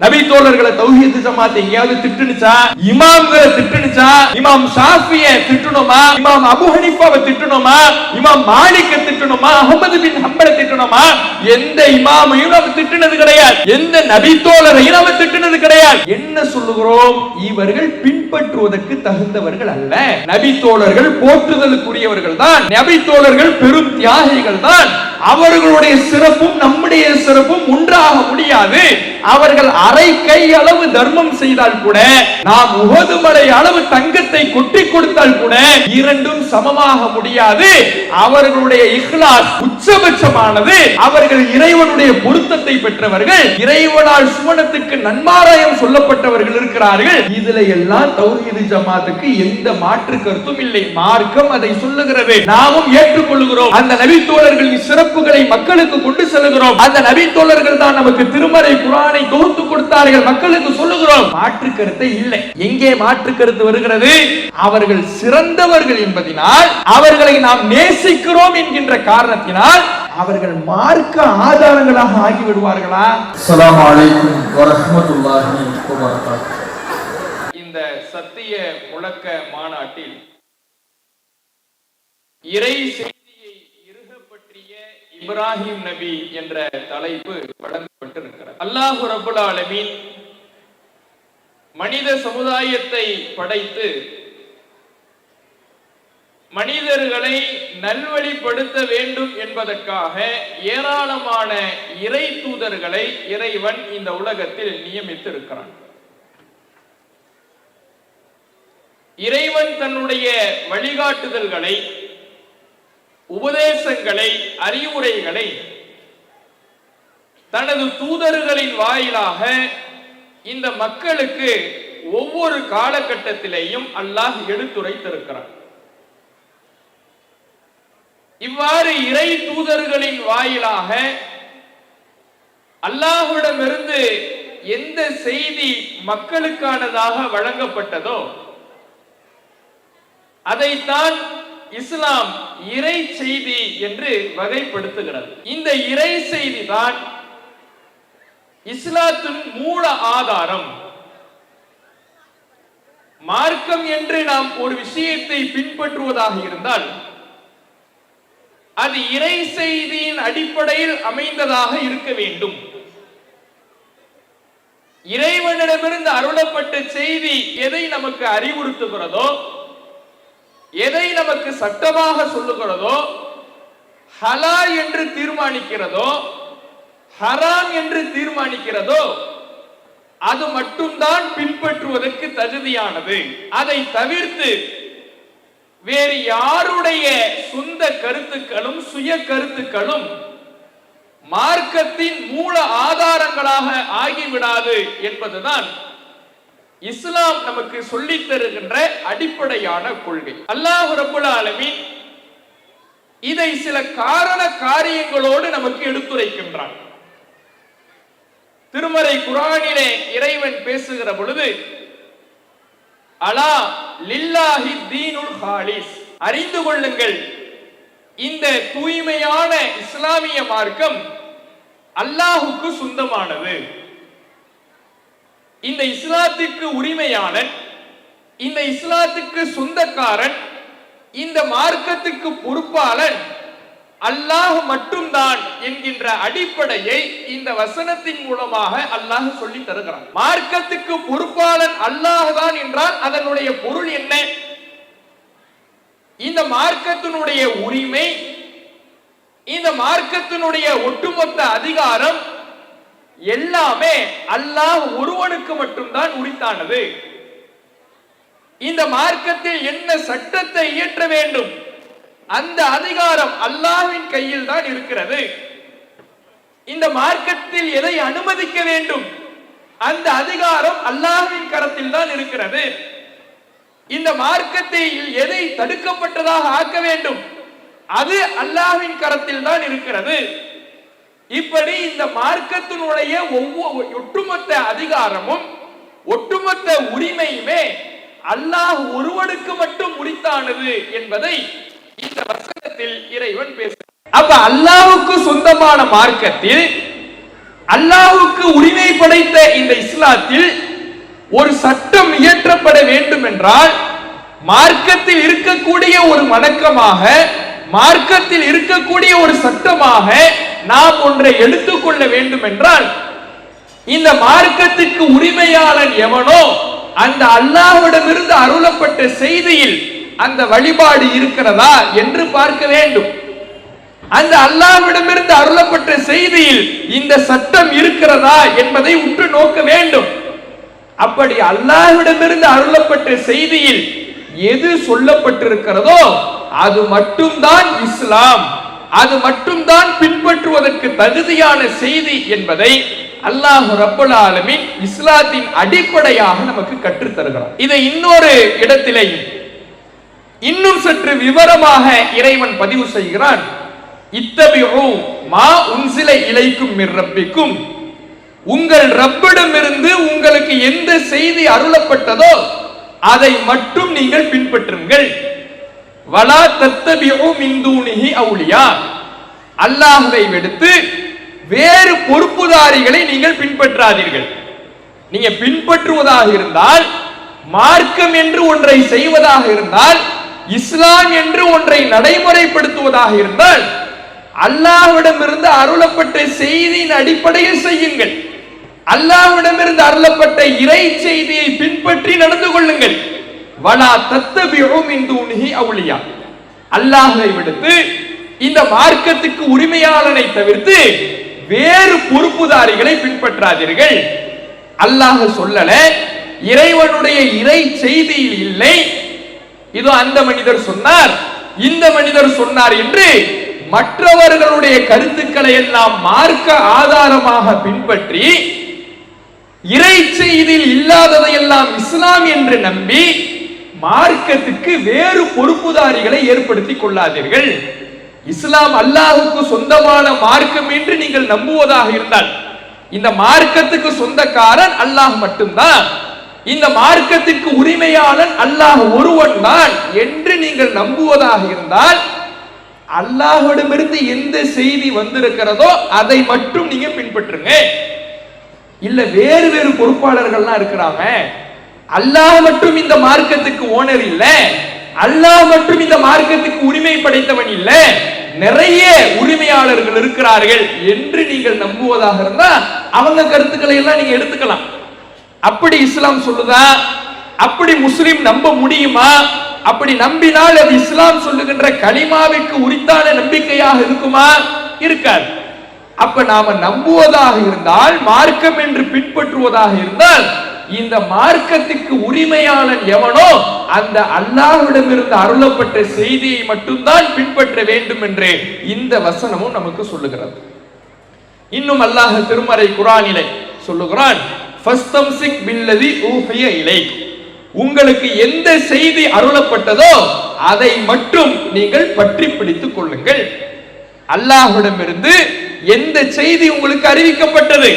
நபி தோழர்களை தௌஹீத் ஜமாத் எங்கயாவது திட்டுனுச்சா? இமாம்களை திட்டுனுச்சா? இமாம் ஷாஃபியை திட்டணுமா? இமாம் அபூ ஹனீஃபாவை திட்டணுமா? இமாம் மாலிக்கை திட்டணுமா? அஹ்மது பின் ஹம்பலை திட்டணுமா? எந்த இமாமையும் நாம திட்டுனது கிடையாது. எந்த நபி தோழரையும் நாம திட்டுனது கிடையாது. என்ன சொல்லுகிறோம்? இவர்கள் பின்பற்றுவதற்கு தகுந்தவர்கள் அல்ல. நபி தோழர்கள் போற்றுதலுக்குரியவர்கள் தான். நபி தோழர்கள் பெரும் தியாகிகள் தான். அவர்களுடைய சிறப்பும் நம்முடைய சிறப்பும் ஒன்றாக முடியாது. அவர்கள் அரை கை அளவு தர்மம் செய்தால் கூட, நாம் உஹது மலை அளவு தங்கத்தை கொட்டி கொடுத்தால் கூட இரண்டும் சமமாக முடியாது. அவர்களுடைய இஹ்லாஸ் உச்சபட்சமானது. அவர்கள் இறைவனுடைய பொருத்தத்தை பெற்றவர்கள், இறைவனால் சுவனத்துக்கு நன்மாராயம் சொல்லப்பட்டவர்கள் இருக்கிறார்கள். இதுல எல்லாம் தௌஹீத் ஜமாத்துக்கு எந்த மாற்று கருத்தும் இல்லை. மார்க்கம் அதை சொல்லுகிறது, நாமும் ஏற்றுக்கொள்கிறோம். அந்த நபி தோழர்களின் சிறப்புகளை மக்களுக்கு கொண்டு செல்கிறோம். அந்த நபி தோழர்கள் தான் நமக்கு திருமறை குர்ஆனை தொகுத்து கொடுத்தார்கள், மக்களுக்கு சொல்லுகிறோம். மாற்று கருத்தை இல்லை. எங்கே மாற்று கருத்து வருகிறது? அவர்கள் சிறந்தவர்கள் என்பதனால், அவர்களை நாம் நேசிக்கிறோம் என்கின்ற காரணத்தினால் அவர்கள் மார்க்க ஆதாரங்களாக ஆகிவிடுவார்களா? அஸ்ஸலாமு அலைக்கும் வரஹ்மத்துல்லாஹி வபரகாத்துஹு. இந்த சத்திய முழக்க மாநாட்டில் இறை செய்தியை இறுக பற்றிய இப்ராஹிம் நபி என்ற தலைப்பு வழங்கப்பட்டிருக்கிறது. அல்லாஹ் ரப்பல் ஆலமீன் மனித சமுதாயத்தை படைத்து மனிதர்களை நல்வழிப்படுத்த வேண்டும் என்பதற்காக ஏராளமான இறை தூதர்களை இறைவன் இந்த உலகத்தில் நியமித்திருக்கிறான். இறைவன் தன்னுடைய வழிகாட்டுதல்களை, உபதேசங்களை, அறிவுரைகளை தனது தூதர்களின் வாயிலாக இந்த மக்களுக்கு ஒவ்வொரு காலகட்டத்திலேயும் அல்லாஹ் எடுத்துரைத்திருக்கிறார். இவ்வாறு இறை தூதர்களின் வாயிலாக அல்லாஹ்விடமிருந்து எந்த செய்தி மக்களுக்கானதாக வழங்கப்பட்டதோ அதைத்தான் இஸ்லாம் இறை செய்தி என்று வகைப்படுத்துகிறது. இந்த இறை செய்தி தான் இஸ்லாத்தின் மூல ஆதாரம். மார்க்கம் என்று நாம் ஒரு விஷயத்தை பின்பற்றுவதாக இருந்தால் அது இறை செய்தியின் அடிப்படையில் அமைந்ததாக இருக்க வேண்டும். இறைவனிடமிருந்து அருளப்பட்ட செய்தி எதை நமக்கு அறிவுறுத்துகிறதோ, எதை நமக்கு சட்டமாக சொல்லுகிறதோ, ஹலால் என்று தீர்மானிக்கிறதோ, ஹராம் என்று தீர்மானிக்கிறதோ, அது மட்டும்தான் பின்பற்றுவதற்கு தகுதியானது. அதை தவிர்த்து வேறு யாருடைய சொந்த கருத்துக்களும் சுய கருத்துக்களும் மார்க்கத்தின் மூல ஆதாரங்களாக ஆகிவிடாது என்பதுதான் இஸ்லாம் நமக்கு சொல்லித் தருகின்ற அடிப்படையான கொள்கை. அல்லாஹ் ரப்பல் ஆலமீன் இதை சில காரண காரியங்களோடு நமக்கு எடுத்துரைக்கின்றான். திருமறை குர்ஆனிலே இறைவன் பேசுகிற பொழுது, அலா லில்லாஹி தீனுல் ஹாலிஸ், அறிந்து கொள்ளுங்கள், இந்த தூய்மையான இஸ்லாமிய மார்க்கம் அல்லாஹுக்கு சொந்தமானது. இந்த இஸ்லாத்திற்கு உரிமையாளன், இந்த இஸ்லாத்துக்கு சொந்தக்காரன், இந்த மார்க்கத்துக்கு பொறுப்பாளன் அல்லாஹ் மட்டும்தான் என்கின்ற அடிப்படையை இந்த வசனத்தின் மூலமாக அல்லாஹ் சொல்லி தருகிறான். மார்க்கத்துக்கு பொறுப்பாளன் அல்லாஹ் தான் என்றால் அதனுடைய பொருள் என்ன? இந்த மார்க்கத்தினுடைய உரிமை, இந்த மார்க்கத்தினுடைய ஒட்டுமொத்த அதிகாரம் எல்லாமே அல்லாஹ் ஒருவனுக்கு மட்டும்தான் உரித்தானது. இந்த மார்க்கத்தில் என்ன சட்டத்தை இயற்ற வேண்டும், அந்த அதிகாரம் அல்லாஹ்வின் கையில் தான் இருக்கிறது. இந்த மார்க்கத்தில் எதை அனுமதிக்க வேண்டும், அந்த அதிகாரம் அல்லாஹ்வின் கரத்தில் தான் இருக்கிறது. இந்த மார்க்கத்தில் எதை தடுக்கப்பட்டதாக ஆக்க வேண்டும், அது அல்லாஹ்வின் கரத்தில் தான் இருக்கிறது. இப்படி இந்த மார்க்கத்தினுடைய ஒட்டுமொத்த அதிகாரமும் ஒட்டுமொத்த உரிமையுமே அல்லாஹ் ஒருவனுக்கு மட்டும் உரித்தானது என்பதை இந்த வசனத்தில் இறைவன் பேசுகிறார். அப்ப அல்லாஹ்வுக்கு சொந்தமான மார்க்கத்தில் அல்லாஹ்வுக்கு உரிமை படைத்த இந்த இஸ்லாத்தில் ஒரு சட்டம் இயற்றப்பட வேண்டும் என்றால் மார்க்கத்தில் இருக்கக்கூடிய ஒரு வணக்கமாக, மார்க்கத்தில் இருக்கக்கூடிய ஒரு சட்டமாக நாம் ஒன்றை எடுத்துக்கொள்ள வேண்டும் என்றால் இந்த மார்க்கத்திற்கு உரிமையாளன் எவனோ அந்த அல்லாஹ்விடமிருந்து அருளப்பட்ட செய்தியில் அந்த வழிபாடு இருக்கிறதா என்று பார்க்க வேண்டும். அந்த அல்லாஹ்விடமிருந்து அருளப்பட்ட செய்தியில் இந்த சட்டம் இருக்கிறதா என்பதை உற்று நோக்க வேண்டும். அப்படி அல்லாஹ்விடமிருந்து அருளப்பட்ட செய்தியில் எது சொல்லப்பட்டிருக்கிறதோ அது மட்டும்தான் இஸ்லாம், அது மட்டும்தான் பின்பற்றுவதற்கு தகுதியான செய்தி என்பதை அல்லாஹ் ரப்பல் ஆலமீன் இஸ்லாத்தின் அடிப்படையாக நமக்கு கற்றுத் தருகிறார். இதை இன்னொரு இடத்திலே இன்னும் சற்று விவரமாக இறைவன் பதிவு செய்கிறான். இத்தபிஉ மா உன்சில இலைக்கும் மிர் ரப்பிக்கும், உங்கள் ரப்பிடமிருந்து உங்களுக்கு எந்த செய்தி அருளப்பட்டதோ அதை மட்டும் நீங்கள் பின்பற்றுங்கள். வலா தத்தபிஉ மின் தூனிஹி அவுலியா, அல்லாஹ்வை விடுத்து வேறு பொறுப்புதாரிகளை நீங்கள் பின்பற்றாதீர்கள். நீங்க பின்பற்றுவதாக இருந்தால், மார்க்கம் என்று ஒன்றை செய்வதாக இருந்தால், இஸ்லாம் என்று ஒன்றை நடைமுறைப்படுத்துவதாக இருந்தால் அல்லாஹ்விடமிருந்து அருளப்பட்ட செய்தியின் அடிப்படையில் செய்யுங்கள். அல்லாஹ்விடமிருந்து அருளப்பட்ட இறை செய்தியை பின்பற்றி நடந்து கொள்ளுங்கள். வலா தத்தபிஉ மின் தூனிஹி அவுலியா, அல்லாஹ்வை விடுத்து இந்த மார்க்கத்துக்கு உரிமையாளனை தவிர்த்து வேறு பொறுப்புதாரிகளை பின்பற்றாதீர்கள். அல்லாஹ் சொல்லல, இறைவனுடைய இறை செய்தியில் இல்லை, இதோ அந்த மனிதர் சொன்னார், இந்த மனிதர் சொன்னார் என்று மற்றவர்களுடைய கருத்துக்களை எல்லாம் மார்க்க ஆதாரமாக பின்பற்றி இறை செய்தியில் இல்லாததையெல்லாம் இஸ்லாம் என்று நம்பி மார்க்கத்துக்கு வேறு பொறுப்புதாரிகளை ஏற்படுத்திக் கொள்ளாதீர்கள். இஸ்லாம் அல்லாஹுக்கு சொந்தமான மார்க்கம் என்று நீங்கள் நம்புவதாக இருந்தால், இந்த மார்க்கத்துக்கு சொந்தக்காரன் அல்லாஹ் மட்டும்தான், இந்த மார்க்கத்திற்கு உரிமையாளன் அல்லாஹ் ஒருவன் தான் என்று நீங்கள் நம்புவதாக இருந்தால், அல்லாஹ்விடமிருந்து எந்த செய்தி வந்திருக்கிறதோ அதை மட்டும் நீங்க பின்பற்றுங்க. இல்ல வேறு வேறு பொறுப்பாளர்கள்லாம் இருக்கிறாங்க, அல்லாஹ் மட்டும் இந்த மார்க்கத்துக்கு ஓனர் இல்ல, அல்லாஹ் மட்டும் இந்த மார்க்கத்துக்கு உரிமை படைத்தவன் இல்ல, நிறைய உரிமையாளர்கள் இருக்கிறார்கள் என்று நீங்கள் நம்புவதாக இருந்தா அவங்க கருத்துக்களை எல்லாம் நீங்க எடுத்துக்கலாம். அப்படி இஸ்லாம் சொல்லுதா? அப்படி முஸ்லிம் நம்ப முடியுமா? அப்படி நம்பினால் அது இஸ்லாம் சொல்லுகின்ற கலிமாவிற்கு உரித்தான நம்பிக்கையாக இருக்குமா? இருக்காது. அப்ப நாம நம்புவதாக இருந்தால், மார்க்கம் என்று பின்பற்றுவதாக இருந்தால், இந்த மார்க்கத்துக்கு உரிமையாளன் எவனோ அந்த அல்லாஹ்விடமிருந்து அருளப்பட்ட செய்தியை மட்டும்தான் பின்பற்ற வேண்டும் என்று இந்த வசனமும் நமக்கு சொல்லுகிறது. இன்னும் அல்லாஹ் திருமறை குர்ஆனிலே சொல்லுகிறான், ஃபஸ்தம்சிக் பில்லதி ஊஹிய இலைக், உங்களுக்கு எந்த செய்தி அருளப்பட்டதோ அதை மட்டும் நீங்கள் பற்றி பிடித்துக் கொள்ளுங்கள். அல்லாஹ்விடமிருந்து எந்த செய்தி உங்களுக்கு அறிவிக்கப்பட்டது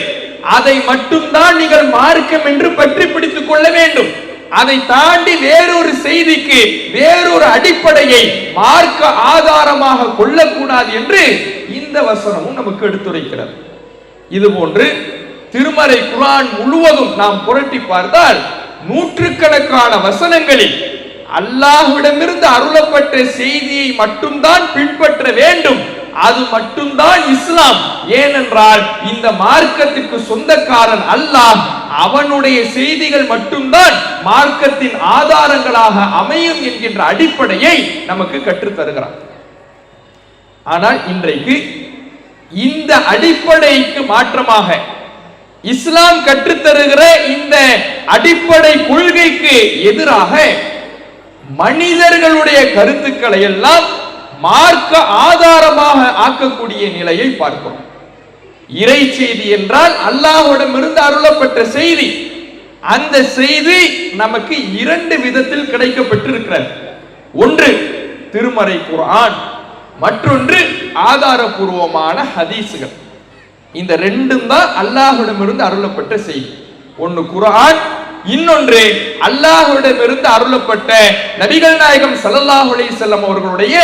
அதை மட்டும்தான் நீங்கள் மார்க்கம் என்று பற்றி பிடித்துக் கொள்ள வேண்டும். அதை தாண்டி வேறொரு செய்திக்கு வேறொரு அடிப்படையை மார்க்க ஆதாரமாக கொள்ளக்கூடாது என்று இந்த வசனமும் நமக்கு எடுத்துரைக்கிறது. இது போன்று திருமறை குர்ஆன் முழுவதும் நாம் புரட்டி பார்த்தால் நூற்றுக்கணக்கான வசனங்களில் அல்லாஹ்விடமிருந்து அருளப்பட்ட செய்தியை மட்டும்தான் பின்பற்ற வேண்டும், அது மட்டும்தான் இஸ்லாம். ஏனென்றால் இந்த மார்க்கத்துக்கு சொந்தக்காரன் அல்லாஹ், அவனுடைய செய்திகள் மட்டும்தான் மார்க்கத்தின் ஆதாரங்களாக அமையும் என்கின்ற அடிப்படையை நமக்கு கற்றுத் தருகிறார். ஆனால் இன்றைக்கு இந்த அடிப்படைக்கு மாற்றமாக இஸ்லாம் கற்றுத்தருகிற இந்த அடிப்படை கொள்கைக்கு எதிராக மனிதர்களுடைய கருத்துக்களை எல்லாம் மார்க்க ஆதாரமாக ஆக்கக்கூடிய நிலையை பார்க்கிறோம். இறை செய்தி என்றால் அல்லாஹ்விடமிருந்து அருளப்பட்ட செய்தி. அந்த செய்தி நமக்கு இரண்டு விதத்தில் கிடைக்கப்பட்டிருக்கிறது. ஒன்று திருமறை குர்ஆன், மற்றொன்று ஆதாரபூர்வமான ஹதீஸ்கள். இந்த ரெண்டும் தான் அல்லாஹ்விடமிருந்து அருளப்பட்ட செய்தி. ஒன்று குர்ஆன், இன்னொன்று அல்லாஹ்விடமிருந்து அருளப்பட்ட நபிகள் நாயகம் ஸல்லல்லாஹு அலைஹி வஸல்லம் அவர்களுடைய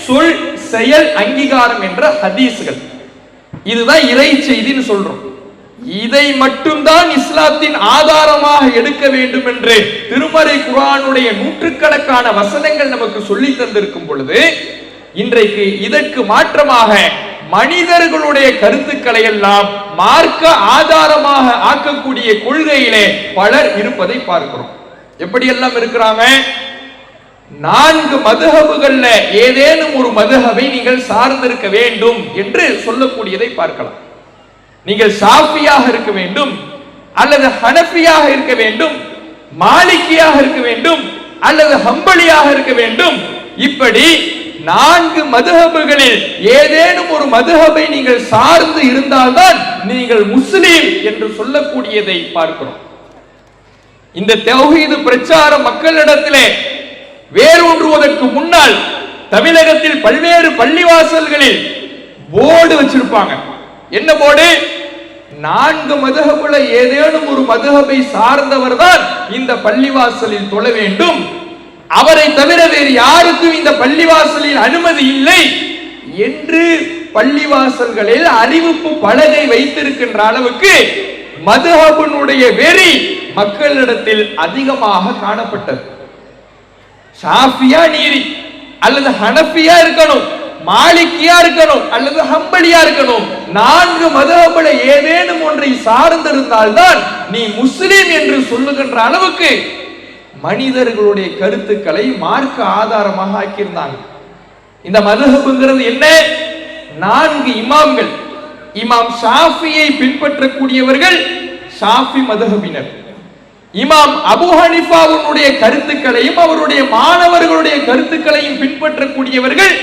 சொல் செயல் அங்கீகாரம் என்ற ஹதீஸ்கள். இதுதான் இறை செய்தின்னு சொல்றோம். இதை மட்டும்தான் இஸ்லாத்தின் ஆதாரமாக எடுக்க வேண்டும் என்று திருமறை குர்ஆனுடைய நூற்றுக்கணக்கான வசனங்கள் நமக்கு சொல்லி தந்திருக்கும் பொழுது, இன்றைக்கு இதற்கு மாற்றமாக மனிதர்களுடைய கருத்துக்களை எல்லாம் மார்க்க ஆதாரமாக ஆக்கக்கூடிய கொள்கையிலே பலர் இருப்பதை பார்க்கிறோம். எப்படியெல்லாம் இருக்கிறாங்க? 4 மதுஹபுகள்ல ஏதேனும் ஒரு மதுஹபை நீங்கள் சார்ந்திருக்க வேண்டும் என்று சொல்லக்கூடியதை பார்க்கலாம். நீங்கள் ஷாஃபியாக இருக்க வேண்டும், அல்லது ஹனஃபியாக இருக்க வேண்டும், மாலிகியாக இருக்க வேண்டும், அல்லது ஹம்பலியாக இருக்க வேண்டும். இப்படி 4 மதுஹபுகளில் ஏதேனும் ஒரு மதுஹபை நீங்கள் சார்ந்து இருந்தால்தான் நீங்கள் முஸ்லிம் என்று சொல்லக்கூடியதை பார்க்கிறோம். இந்த தௌஹீது பிரச்சார மக்களிடத்திலே வேரூன்றுவதற்கு முன்னால் தமிழகத்தில் பல்வேறு பள்ளிவாசல்களில் போர்டு வச்சிருப்பாங்க. என்ன போர்டு? 4 மதுஹபுல ஏதேனும் ஒரு மதுஹபை சார்ந்தவர் தான் இந்த பள்ளிவாசலில் தொழ வேண்டும், அவரை தவிர வேறு யாருக்கும் இந்த பள்ளிவாசலில் அனுமதி இல்லை என்று பள்ளிவாசல்களில் அறிவிப்பு பலகை வைத்திருக்கின்ற அளவுக்கு மதுஹபினுடைய வெறி மக்களிடத்தில் அதிகமாக காணப்பட்டது. ஷாஃபியா நீரி அல்லது ஹனஃபியா இருக்கணும், மாலிகியா இருக்கணும், அல்லது ஹம்பலியா இருக்கணும். 4 மதுஹபுல ஏதேனும் ஒன்றை சார்ந்திருந்தால்தான் நீ முஸ்லிம் என்று சொல்லுகின்ற அளவுக்கு மனிதர்களுடைய கருத்துக்களை மார்க்க ஆதாரமாக ஆக்கியிருந்தாங்க. இந்த மதுஹபுங்கிறது என்ன? 4 இமாம்கள். இமாம் ஷாஃபியை பின்பற்றக்கூடியவர்கள் ஷாஃபி மதுஹபினர். இமாம் அபூ ஹனீஃபாவுடைய கருத்துக்களையும் அவருடைய மாணவர்களுடைய கருத்துக்களையும் பின்பற்றக்கூடியவர்கள்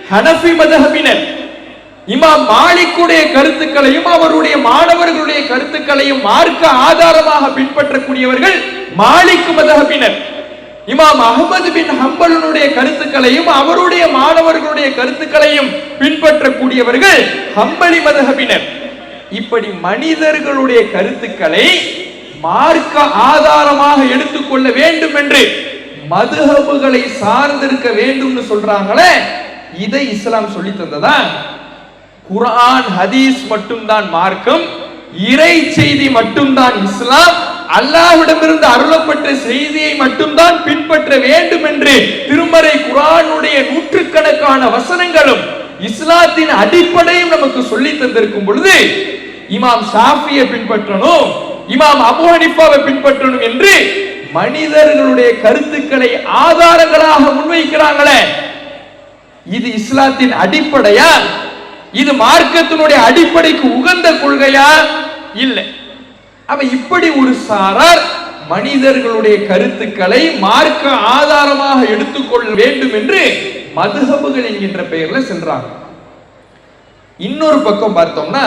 ஹனஃபி மதுஹபினர். இமாம் மாலிக்குடைய கருத்துக்களையும் அவருடைய மாணவர்களுடைய கருத்துக்களையும் மார்க்க ஆதாரமாக பின்பற்றக்கூடியவர்கள் மாலிக் மதுஹபினர். இமாம் அஹ்மது பின் ஹம்பலுடைய கருத்துக்களையும் அவருடைய மாணவர்களுடைய கருத்துக்களையும் பின்பற்றக்கூடியவர்கள் ஹம்பலி மதுஹபினர். இப்படி மனிதர்களுடைய கருத்துக்களை மார்க்க ஆதாரமாக எடுத்துக்கொள்ள வேண்டும் என்று மதுஹபுகளை சார்ந்திருக்க வேண்டும் சொல்றாங்களே, இதை இஸ்லாம் சொல்லி தந்ததா? குர்ஆன் ஹதீஸ் மட்டும்தான் மார்க்கம், இறை செய்தி மட்டும்தான் இஸ்லாம், அல்லாஹ்விடமிருந்து அருளப்பட்ட செய்தியை மட்டும்தான் பின்பற்ற வேண்டும் என்று திருமறை குர்ஆனுடைய நூற்றுக்கணக்கான வசனங்களும் இஸ்லாத்தின் அடிப்படையும் நமக்கு சொல்லி தந்திருக்கும் பொழுது, இமாம் ஷாஃபியை பின்பற்றணும், இமாம் அபூ ஹனீஃபாவை பின்பற்றணும் என்று மனிதர்களுடைய கருத்துக்களை ஆதாரங்களாக முன்வைக்கிறாங்களே, இது இஸ்லாத்தின் அடிப்படையா? இது மார்க்கத்தினுடைய அடிப்படைக்கு உகந்த கொள்கையா? இல்லை. அப்ப இப்படி ஒரு சாரார் மனிதர்களுடைய கருத்துக்களை மார்க்க ஆதாரமாக எடுத்துக்கொள்ள வேண்டும் என்று மதுஹபுகள் என்கின்ற பெயர்ல சென்றாங்க. இன்னொரு பக்கம் பார்த்தோம்னா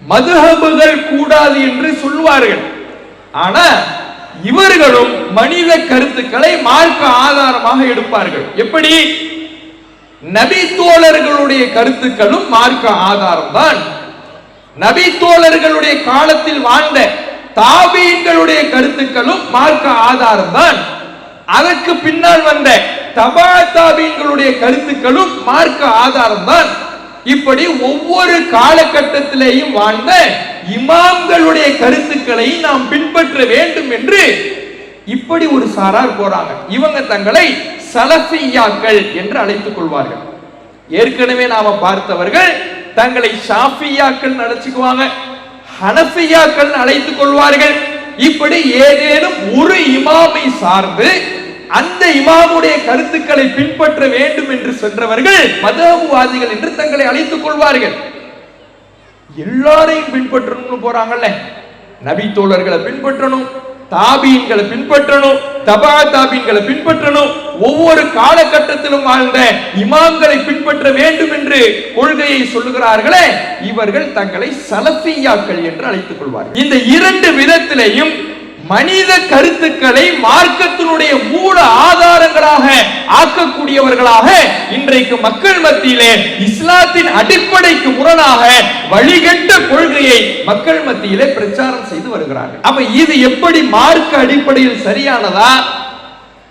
மதுஹபுகள் கூடாது என்று சொல்வார்கள், ஆனா இவர்களும் மனித கருத்துக்களை மார்க்க ஆதாரமாக எடுப்பார்கள். எப்படி? நபி தோழர்களுடைய கருத்துக்களும் மார்க்க ஆதாரம் தான். நபி தோழர்களுடைய காலத்தில் வாழ்ந்த தாபீன்களுடைய கருத்துக்களும் மார்க்க ஆதாரம் தான். அதற்கு பின்னால் வந்த தபா தாபீன்களுடைய கருத்துக்களும் மார்க்க ஆதாரம் தான். இப்படி ஒவ்வொரு காலகட்டத்திலேயும் வாழ்ந்த இமாம்களுடைய கருத்துக்களை நாம் பின்பற்ற வேண்டும் என்று இப்படி ஒரு சாரார் போறாங்க. இவங்க தங்களை சலஃபியாக்கள் என்று அழைத்துக் கொள்வார்கள். ஏற்கனவே நாம பார்த்தவர்கள் தங்களை ஷாஃபியாக்கள் அழைச்சுக்குவாங்க, ஹனஃபியாக்கள் அழைத்துக் கொள்வார்கள். இப்படி ஏதேனும் ஒரு இமாமை சார்ந்து அந்த இமாமுடைய கருத்துக்களை பின்பற்ற வேண்டும் என்று சென்றவர்கள் மதுஹபுவாதிகள் என்று தங்களை அழைத்துக் கொள்வார்கள். எல்லாரையும் பின்பற்றணும்னு போறாங்கல்ல, நபி தோழர்களை பின்பற்றணும், தாபீன்களை பின்பற்றணும், தபா தாபீன்களை பின்பற்றணும், ஒவ்வொரு காலகட்டத்திலும் வாழ்ந்த இமாம்களை பின்பற்ற வேண்டும் என்று கொள்கையை சொல்லுகிறார்களே, இவர்கள் தங்களை சலஃபியாக்கள் என்று அழைத்துக் கொள்வார்கள். இந்த 2 விதத்திலேயும் மனித கருத்துக்களை மார்க்கத்தினுடைய மூல ஆதாரங்களாக ஆக்கக்கூடியவர்களாக இன்றைக்கு மக்கள் மத்தியிலே இஸ்லாத்தின் அடிப்படைக்கு முரணாக வழிகட்ட கொள்கையை மக்கள் மத்தியிலே பிரச்சாரம் செய்து வருகிறார்கள். அப்ப இது எப்படி மார்க்க அடிப்படையில் சரியானதா,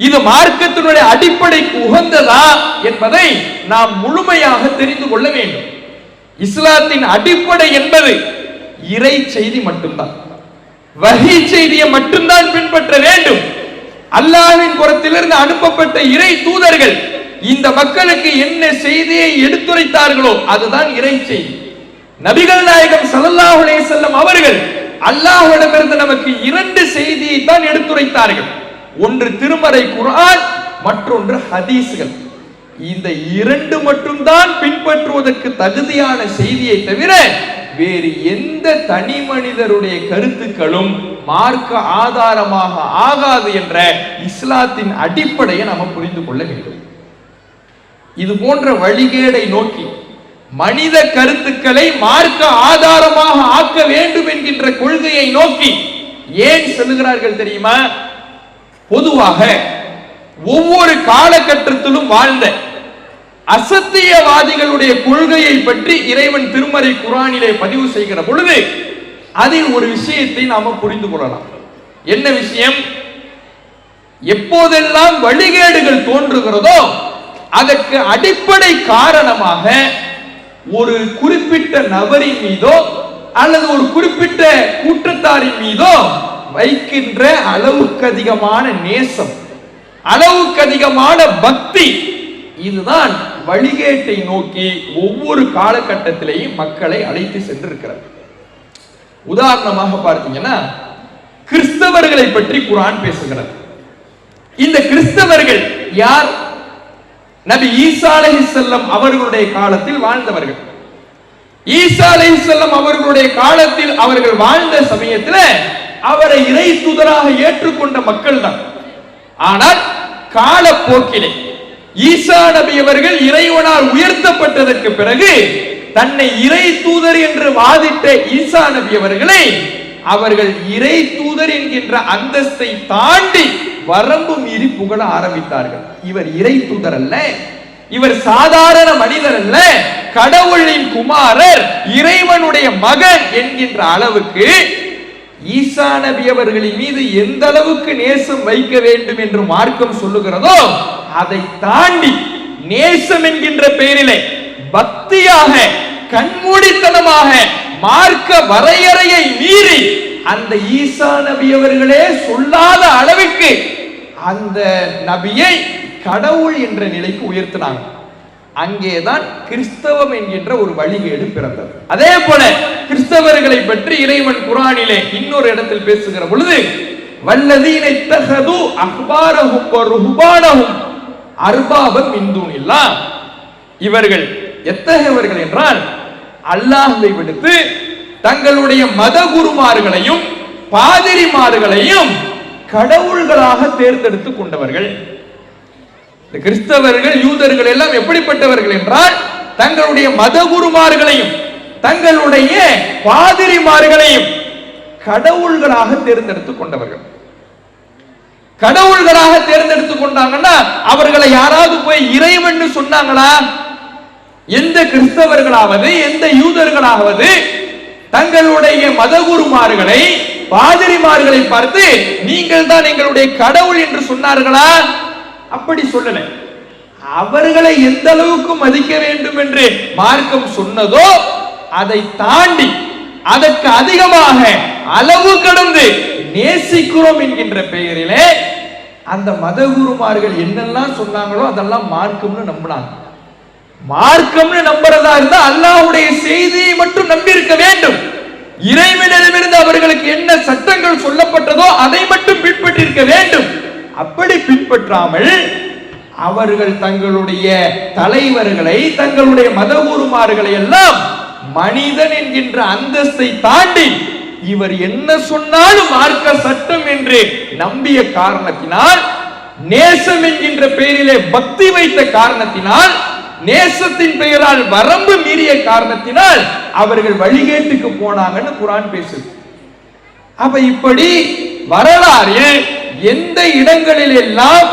இது மார்க்கத்தினுடைய அடிப்படைக்கு உகந்ததா என்பதை நாம் முழுமையாக தெரிந்து கொள்ள வேண்டும். இஸ்லாத்தின் அடிப்படை என்பது இறை செய்தி மட்டும்தான், வஹி செய்தியை மட்டும்தான் பின்பற்ற வேண்டும். அல்லாஹ்வின் புறத்திலிருந்து அனுப்பப்பட்ட இறை தூதர்கள் இந்த மக்களுக்கு என்ன செய்தியை எடுத்துரைத்தார்களோ அதுதான் இறை செய்தி. நபிகள் நாயகம் ஸல்லல்லாஹு அலைஹி வஸல்லம் அவர்கள் அல்லாஹ்விடமிருந்து நமக்கு 2 செய்தியை தான் எடுத்துரைத்தார்கள். ஒன்று திருமறை குர்ஆன், மற்றொன்று ஹதீஸ்கள். இந்த 2 மட்டும்தான் பின்பற்றுவதற்கு தகுதியான செய்தியை தவிர வேறு எந்த தனி மனிதருடைய கருத்துக்களும் மார்க்க ஆதாரமாக ஆகாது என்ற இஸ்லாத்தின் அடிப்படையை நாம் புரிந்து கொள்ள வேண்டும். இது போன்ற வழிகேடை நோக்கி மனித கருத்துக்களை மார்க்க ஆதாரமாக ஆக்க வேண்டும் என்கின்ற கொள்கையை நோக்கி ஏன் செல்கிறார்கள் தெரியுமா? பொதுவாக ஒவ்வொரு காலகட்டத்திலும் வாழ்ந்த அசத்தியவாதிகளுடைய கொள்கையை பற்றி இறைவன் திருமறை குர்ஆனிலே பதிவு செய்கிற பொழுது அதில் ஒரு விஷயத்தை நாம புரிந்து கொள்ளலாம். என்ன விஷயம்? எப்போதெல்லாம் வழிகேடுகள் தோன்றுகிறதோ அதற்கு அடிப்படை காரணமாக ஒரு குறிப்பிட்ட நபரின் மீதோ அல்லது ஒரு குறிப்பிட்ட கூட்டத்தாரின் மீதோ வைக்கின்ற அளவுக்கு அதிகமான நேசம், அளவுக்கு அதிகமான பக்தி, இதுதான் வழிகேட்டை நோக்கி ஒவ்வொரு காலகட்டத்திலேயும் மக்களை அழைத்து சென்றிருக்கிறது. உதாரணமாக பார்த்தீங்கன்னா கிறிஸ்தவர்களை பற்றி குர்ஆன் பேசுகிறது. இந்த கிறிஸ்தவர்கள் யார்? நபி ஈசா அலைஹிஸ்ஸலாம் அவர்களுடைய காலத்தில் வாழ்ந்தவர்கள். ஈசா அலைஹிஸ்ஸலாம் அவர்களுடைய காலத்தில் அவர்கள் வாழ்ந்த சமயத்தில் அவரை இறை தூதராக ஏற்றுக்கொண்ட மக்கள் தான். ஆனால் காலப்போக்கிலே ஈசா நபி அவர்கள் இறைவனால் உயர்த்தப்பட்டதற்கு பிறகு தன்னை இறை தூதர் என்று வாதிட்ட ஈசா நபி அவர்களை அவர்கள் இறை தூதர் என்கின்ற அந்தஸ்தை தாண்டி வரம்பு மீறி புகழ ஆரம்பித்தார்கள். இவர் இறை தூதர் அல்ல, இவர் சாதாரண மனிதர் அல்ல, கடவுளின் குமாரர், இறைவனுடைய மகன் என்கின்ற அளவுக்கு ஈசா நபி அவர்களின் மீது எந்த அளவுக்கு நேசம் வைக்க வேண்டும் என்று மார்க்கம் சொல்லுகிறதோ அதை தாண்டி நேசம் என்கின்ற பெயரிலே பக்தியாக கண்மூடித்தனமாக மார்க்க வரையறையை மீறி அந்த ஈசா நபி அவர்களே சொல்லாத அளவுக்கு அந்த நபியை கடவுள் என்ற நிலைக்கு உயர்த்தினாங்க. அங்கேதான் கிறிஸ்தவம் என்கின்ற ஒரு வழிகேடு பிறந்தது. அதே போல கிறிஸ்தவர்களை பற்றி இறைவன் குர்ஆனிலே இன்னொரு இடத்தில் பேசுகிற பொழுது வல்லதீன இத்தஹது அஹ்பாரஹும் வ ருஹ்பானஹும் அர்பாபன் மின் தூனில்லாஹ், இவர்கள் எத்தகையவர்கள் என்றால் அல்லாஹ்வை விடுத்து தங்களுடைய மத குருமார்களையும் பாதிரிமார்களையும் கடவுள்களாக தேர்ந்தெடுத்துக் கொண்டவர்கள். இந்த கிறிஸ்தவர்கள் யூதர்கள் எல்லாம் எப்படிப்பட்டவர்கள் என்றால் தங்களுடைய மத குருமார்களையும் தங்களுடைய பாதிரிமார்களையும் கடவுள்களாக தேர்ந்தெடுத்துக் கொண்டவர்கள். கடவுள்களாக தேர்ந்தெடுத்துக் கொண்டாங்கன்னா அவர்களை யாராவது போய் இறைவன் சொன்னாங்களா? எந்த கிறிஸ்தவர்களாவது எந்த யூதர்களாவது தங்களுடைய மதகுருமார்களை பாதிரிமார்களை பார்த்து நீங்கள் தான் எங்களுடைய கடவுள் என்று சொன்னார்களா? அப்படி சொல்லல. அவர்களை எந்த அளவுக்கு மதிக்க வேண்டும் என்று மார்க்கம் சொன்னதோ அதை தாண்டி அதற்கு அதிகமாக அளவு கடந்து நேசிக்கிறோம் என்கின்ற பெயரிலே அந்த மதகுருமார்கள் என்னெல்லாம் சொன்னாங்களோ அதெல்லாம் மார்க்கம்னு நம்பினாங்க. மார்க்கம்னு நம்புறதா இருந்தா அல்லாஹ்வுடைய செய்தியை மட்டும் நம்பி இருக்க வேண்டும். இறைவனிடமிருந்து அவர்களுக்கு என்ன சட்டங்கள் சொல்லப்பட்டதோ அதை மட்டும் பின்பற்றிருக்க வேண்டும். அப்படி பின்பற்றாமல் அவர்கள் தங்களுடைய தலைவர்களை தங்களுடைய மதகுருமார்களை எல்லாம் மனிதன் என்கின்ற அந்தஸ்தை தாண்டி இவர் என்ன சொன்னாலும் மார்க்க சட்டம் என்று நம்பிய காரணத்தினால், நேசம் என்கின்ற பெயரிலே பக்தி வைத்த காரணத்தினால், நேசத்தின் பெயரால் வரம்பு மீறிய காரணத்தினால் அவர்கள் வழிகேட்டுக்கு போனாங்கன்னு குர்ஆன் பேசுது. அப்ப இப்படி வரலாறு எந்த இடங்களில் எல்லாம்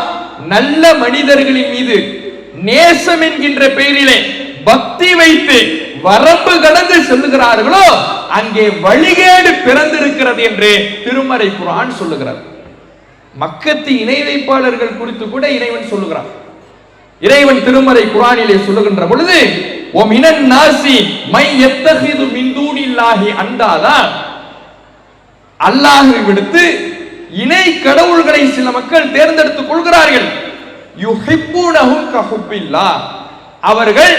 நல்ல மனிதர்களின் மீது நேசம் என்கின்ற பெயரிலே பக்தி வைத்து வரம்பு கடந்து செல்லுகிறார்களோ அங்கே வழிகேடு பிறந்திருக்கிறது என்று திருமறை குர்ஆன் சொல்லுகிறது. மக்கத்து இணை வைப்பாளர்கள் குறித்து கூட இறைவன் சொல்லுகிறார். இறைவன் திருமறை குர்ஆனிலே சொல்லுகின்ற பொழுது ஒமினன் நாசி மை யத்தஹிது மின் தூனில்லாஹி அந்தாதா, அல்லாஹ்வை விடுத்து இணை கடவுள்களை சில மக்கள் தேர்ந்தெடுத்துக் கொள்கிறார்கள். யுஹிப்பூனஹும் கஹுப்பில்லாஹ், அவர்கள்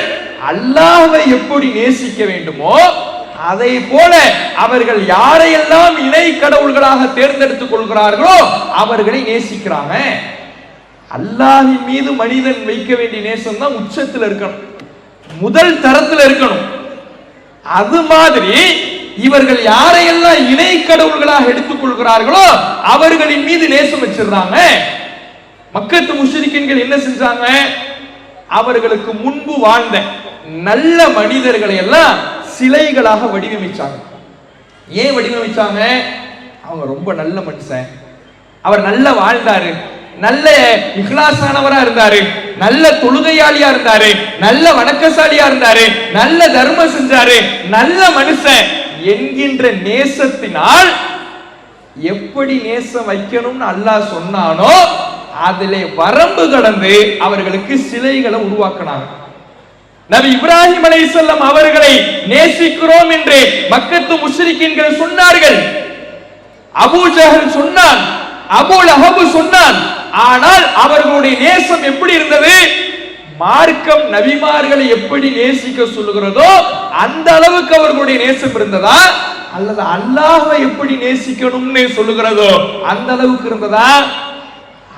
அல்லாஹ்வை எப்படி நேசிக்க வேண்டுமோ அதை போல அவர்கள் யாரையெல்லாம் இணை கடவுள்களாக தேர்ந்தெடுத்துக் கொள்கிறார்களோ அவர்களை நேசிக்கிறாங்க. அல்லாஹ்வின் மீது மனிதன் வைக்க வேண்டிய நேசம் தான் உச்சத்தில் இருக்கணும், முதல் தரத்தில் இருக்கணும். அது மாதிரி இவர்கள் யாரையெல்லாம் இணை கடவுள்களாக எடுத்துக் கொள்கிறார்களோ அவர்களின் மீது நேசம் வச்சிருந்தாங்க. மக்கத்து முஷ்ரிக்கீன்கள் என்ன செஞ்சாங்க? அவர்களுக்கு முன்பு வாழ்ந்த நல்ல மனிதர்களை எல்லாம் சிலைகளாக வடிவமைச்சாங்க. ஏன் வடிவமைச்சாங்க? அவங்க ரொம்ப நல்ல மனுஷன், அவர் நல்ல வாழ்ந்தாரு, நல்ல இஹ்லாஸானவரா இருந்தாரு, நல்ல தொழுகையாளியா இருந்தாரு, நல்ல வணக்கசாலியா இருந்தாரு, நல்ல தர்மம் செஞ்சாரு, நல்ல மனுஷன் என்கின்ற நேசத்தினால் எப்படி நேசம் வைக்கணும்னு அல்லாஹ் சொன்னானோ அதிலே வரம்பு கடந்து அவர்களுக்கு சிலைகளை உருவாக்கினாங்க. நபி இப்ராஹிம் அலைஹிஸ்ஸலாம் அவர்களை நேசிக்கிறோம் என்று மக்கத்து முஷ்ரிக்கீன்கள் சொன்னார்கள். அபூ ஜஹல் சொன்னான், அபூ லஹப் சொன்னான். ஆனால் அவர்களுடைய நேசம் எப்படி இருந்தது? மார்க்கம் நபிமார்களை எப்படி நேசிக்க சொல்லுகிறதோ அந்த அளவுக்கு அவர்களுடைய நேசம் இருந்ததா, அல்லது அல்லாஹ்வை எப்படி நேசிக்கணும்னு சொல்லுகிறதோ அந்த அளவுக்கு இருந்ததா?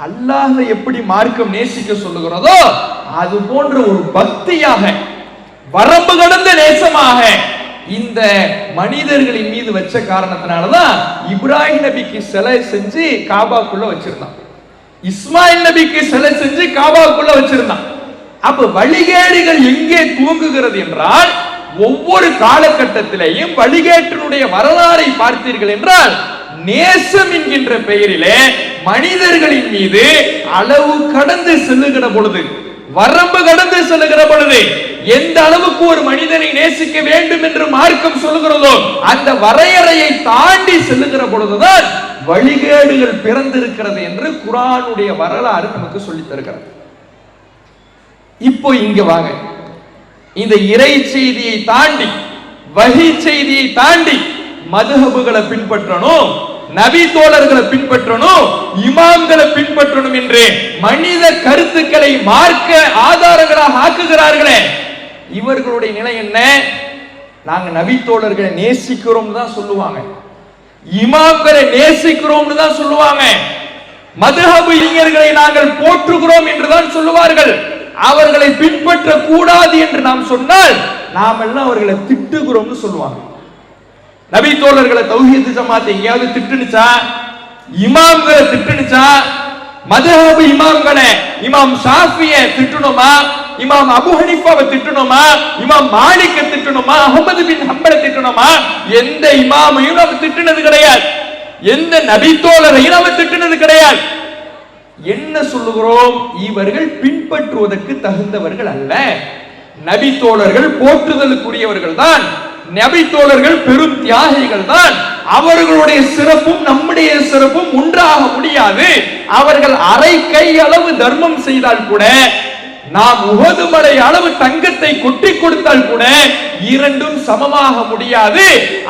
அல்லாஹ்வை எப்படி மார்க்கம் நேசிக்க சொல்லுகிறதோ அது போன்ற ஒரு பக்தியாக, வரம்பு கடந்த நேசமாக இந்த மனிதர்களின் மீது வச்ச காரணத்தினாலதான் இப்ராஹிம் நபிக்கு சிலை செஞ்சு காபாக்குள்ள வச்சிருந்தான், இஸ்மாயில் நபிக்கு சிலை செஞ்சு காபாக்குள்ள வச்சிருந்தான். அப்ப வழிகேடுகள் எங்கே தூங்குகிறது என்றால், ஒவ்வொரு காலகட்டத்திலேயும் வழிகேட்டினுடைய வரலாறை பார்த்தீர்கள் என்றால் நேசம் என்கின்ற பெயரிலே மனிதர்களின் மீது அளவு கடந்து செல்லுகிற பொழுது, வரம்பு கடந்து செல்லுகிற பொழுது, எந்த அளவுக்கு ஒரு மனிதனை நேசிக்க வேண்டும் என்று மார்க்கம் சொல்லுகிறதோ அந்த வரையறையை தாண்டி செல்லுகிற பொழுதுதான் வழிகேடுகள் பிறந்திருக்கிறது என்று குர்ஆனுடைய வரலாறு நமக்கு சொல்லித் தருகிறது. இப்போ இங்க வாங்க, இந்த இறை செய்தியை தாண்டி, வஹி செய்தியை தாண்டி மதுஹபுகளை பின்பற்றணும், நபி தோழர்களை பின்பற்றணும், இமாம்களை பின்பற்றணும் என்று மனித கருத்துக்களை மார்க்க ஆதாரங்களாக ஆக்குகிறார்களே, இவர்களுடைய நிலை என்ன? நாங்க நபி தோழர்களை நேசிக்கிறோம் தான் சொல்லுவாங்க, இமாம்களை நேசிக்கிறோம் தான் சொல்லுவாங்க, மதுஹப் இளைஞர்களை நாங்கள் போற்றுகிறோம் என்றுதான் சொல்லுவார்கள். அவர்களை பின்பற்ற கூடாது என்று நாம் சொன்னால் நாம் எல்லாம் அவர்களை திட்டுகிறோம்னு சொல்லுவாங்க. நபி தோழர்களை தௌஹீத் ஜமாத் எங்கேயாவது திட்டுனுச்சா? இமாம்களை திட்டுனுச்சா? மதுஹப் இமாம்களை, இமாம் ஷாஃபியை திட்டணுமா, இமாம் அபூ ஹனீஃபாவை திட்டணுமா, இமாம் மாலிக்கை திட்டணுமா, அஹ்மது பின் ஹம்பலை திட்டணுமா? எந்த இமாமையும் நாம் திட்டினது கிடையாது, எந்த நபி தோழரையும் நாம் திட்டினது கிடையாது. என்ன சொல்லுகிறோம்? இவர்கள் பின்பற்றுவதற்கு தகுந்தவர்கள் அல்ல, நபி தோழர்கள் போற்றுதலுக்குரியவர்கள் தான், நபி தோழர்கள் பெரும் தியாகிகள் தான், அவர்களுடைய சிறப்பும் நம்முடைய சிறப்பும் ஒன்றாக முடியாது. அவர்கள் அரை கை அளவு தர்மம் செய்தால் கூட, நாம் உஹது மலை அளவு தங்கத்தை கொட்டி கொடுத்தால் கூட இரண்டும் சமமாக முடியாது.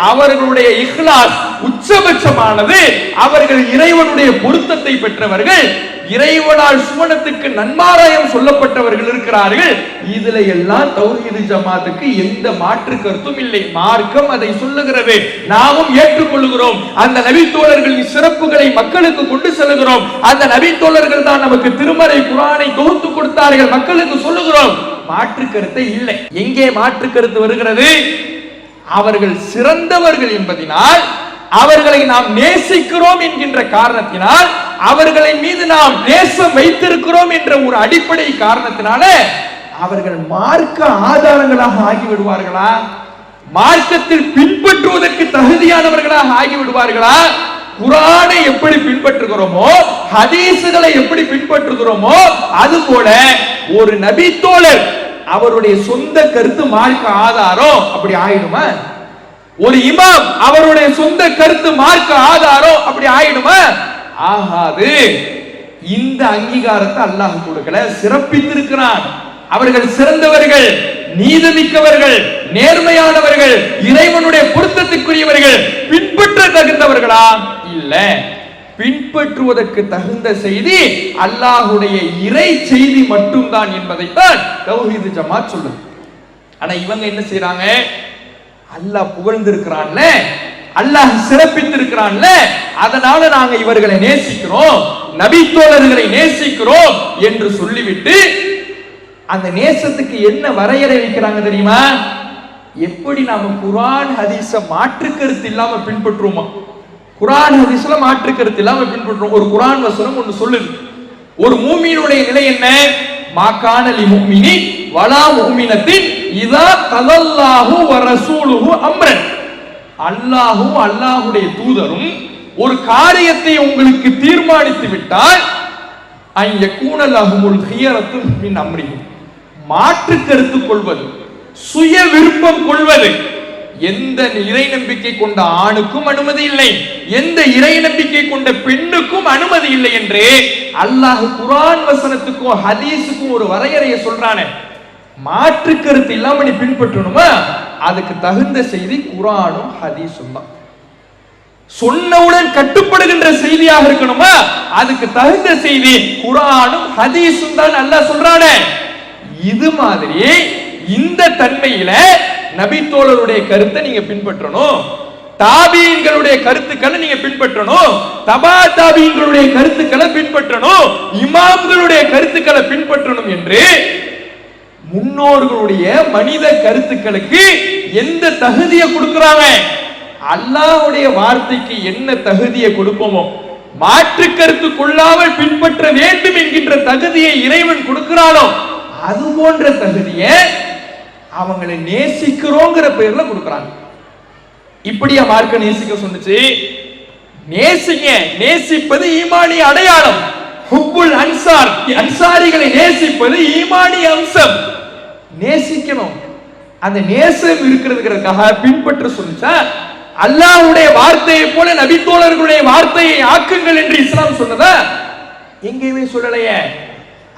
அவர்களுடைய இஹ்லாஸ் உச்சபட்சமானது. அவர்கள் இறைவனுடைய பொருத்தத்தை பெற்றவர்கள், இறைவனால் சுவனத்துக்கு நன்மாராயம் சொல்லப்பட்டவர்கள் இருக்கிறார்கள். இதுல எல்லாம் தௌஹீத் ஜமாத்துக்கு எந்த மாற்று கருத்தும் இல்லை. மார்க்கம் அதை சொல்லுகிறது, நாமும் ஏற்றுக்கொள்கிறோம். அந்த நபி தோழர்களின் சிறப்புகளை மக்களுக்கு கொண்டு செல்கிறோம். அந்த நபி தோழர்கள் தான் நமக்கு திருமறை குர்ஆனை தொகுத்து கொடுத்தார்கள், மக்களுக்கு சொல்லுகிறோம். மாற்று கருத்தை இல்லை. எங்கே மாற்று கருத்து வருகிறது? அவர்கள் சிறந்தவர்கள் என்பதனால், அவர்களை நாம் நேசிக்கிறோம் என்கின்ற காரணத்தினால், அவர்களை மீது நாம் நேசம் வைத்திருக்கிறோம் என்ற ஒரு அடிப்படை காரணத்தினால அவர்கள் மார்க்க ஆதாரங்களாக ஆகிவிடுவார்களா? மார்க்கத்தில் பின்பற்றுவதற்கு தகுதியானவர்களாக ஆகிவிடுவார்களா? குர்ஆனை எப்படி பின்பற்றுகிறோமோ, ஹதீஸ்களை எப்படி பின்பற்றுகிறோமோ, அதுபோல ஒரு நபி தோழர் அவருடைய சொந்த கருத்து மார்க்க ஆதாரம் அப்படி ஆயிடுமா? ஒரு இமாம் அவருடைய சொந்த கருத்து மார்க்க ஆதாரம் அப்படி ஆயிடுமா? ஆகாது. இந்த அங்கீகாரத்தை அல்லாஹ் கொடுக்கல, சிறப்பித்திருக்கிறான். அவர்கள் சிறந்தவர்கள், நீதிமிக்கவர்கள், நேர்மையானவர்கள், இறைவனுடைய பொருத்தத்துக்குரியவர்கள், பின்பற்ற தகுந்தவர்களா? இல்ல. பின்பற்றுவதற்கு தகுந்த செய்தி அல்லாஹுடைய இறை செய்தி மட்டும்தான் என்பதைத்தான் தௌஹீது ஜமாத் சொல்லுது. ஆனா இவங்க என்ன செய்யறாங்க? அல்லாஹ் புகழ்ந்திருக்கிறான்ல, அல்லாஹ் சிறப்பித்திருக்கிறான்ல, அதனால நாங்க இவர்களை நேசிக்கிறோம், நபி தோழர்களை நேசிக்கிறோம் என்று சொல்லிவிட்டு அந்த நேசத்துக்கு என்ன வரையறை வைக்கிறாங்க தெரியுமா? எப்படி நாம குர்ஆன் ஹதீஸ மாற்று கருத்து இல்லாம பின்பற்றுவோமா? குர்ஆன் ஹதீஸ்ல மாற்று கருத்து இல்லாம பின்பற்றுவோம். ஒரு குர்ஆன் வசனம் ஒன்னு சொல்லுது, ஒரு மூமினுடைய நிலை என்ன? மாகான லி முஃமினி வலா முஃமினத்தின் இதா கலல்லாஹு வ ரசூலுஹு அம்ரன். அல்லாஹ்வும் அல்லாஹ்வுடைய தூதரும் ஒரு காரியத்தை உங்களுக்கு தீர்மானித்து விட்டால் அன் யகூன லஹுமுல் ஹியரத்து மின் அம்ரிஹிம், மாற்று கருத்து கொள்வது, சுய விருப்பம் கொள்வது எந்த இறை நம்பிக்கை கொண்ட ஆணுக்கும் அனுமதி இல்லை, எந்த இறை நம்பிக்கை கொண்ட பெண்ணுக்கும் அனுமதி இல்லை என்று அல்லாஹ் குர்ஆன் வசனத்துக்கும் ஹதீஸுக்கும் ஒரு வரையறையை சொல்றானே. மாற்று கருத்து இல்லாம நீ பின்பற்றணுமா? அதுக்கு தகுந்த செய்தி குர்ஆனும் ஹதீஸும் தான். சொன்னவுடன் கட்டுப்படுகின்ற செய்தியாக இருக்கணுமா? அதுக்கு தகுந்த செய்தி குர்ஆனும் ஹதீஸும் தான் அல்லாஹ் சொல்றானே. இது மாதிரி இந்த தன்மையில நபி தோழருடைய கருத்தை நீங்க பின்பற்றணும், தாபீன்களுடைய கருத்துக்களை நீங்க பின்பற்றணும், தபா தாபீன்களுடைய கருத்துக்களை பின்பற்றணும், இமாம்களுடைய கருத்துக்களை பின்பற்றணும் என்று முன்னோர்களுடைய மனித கருத்துக்களுக்கு எந்த தகுதியை கொடுக்கிறாங்க? அல்லாஹ்வுடைய வார்த்தைக்கு என்ன தகுதியை கொடுப்போமோ, மாற்று கருத்து கொள்ளாமல் பின்பற்ற வேண்டும் என்கின்ற தகுதியை இறைவன் கொடுக்கிறானோ அது போன்ற தகுதியை அவங்களை நேசிக்கிறோங்கிற பெயர்ல கொடுக்கிறாங்க. இப்படியா மார்க்க நேசிக்க சொன்னுச்சு? நேசிங்க, நேசிப்பது ஈமானிய அடையாளம். ஹுப்புல் அன்சார், அன்சாரிகளை நேசிப்பது ஈமானிய அம்சம். நேசிக்கணும், அந்த நேசம் இருக்கிறதுக்காக பின்பற்ற சொல்லுச்சா? அல்லாஹ்வுடைய வார்த்தையை போல நபி தோழர்களுடைய வார்த்தையை ஆக்குங்கள் என்று இஸ்லாம் சொன்னதா? எங்கேயுமே சொல்லலையே.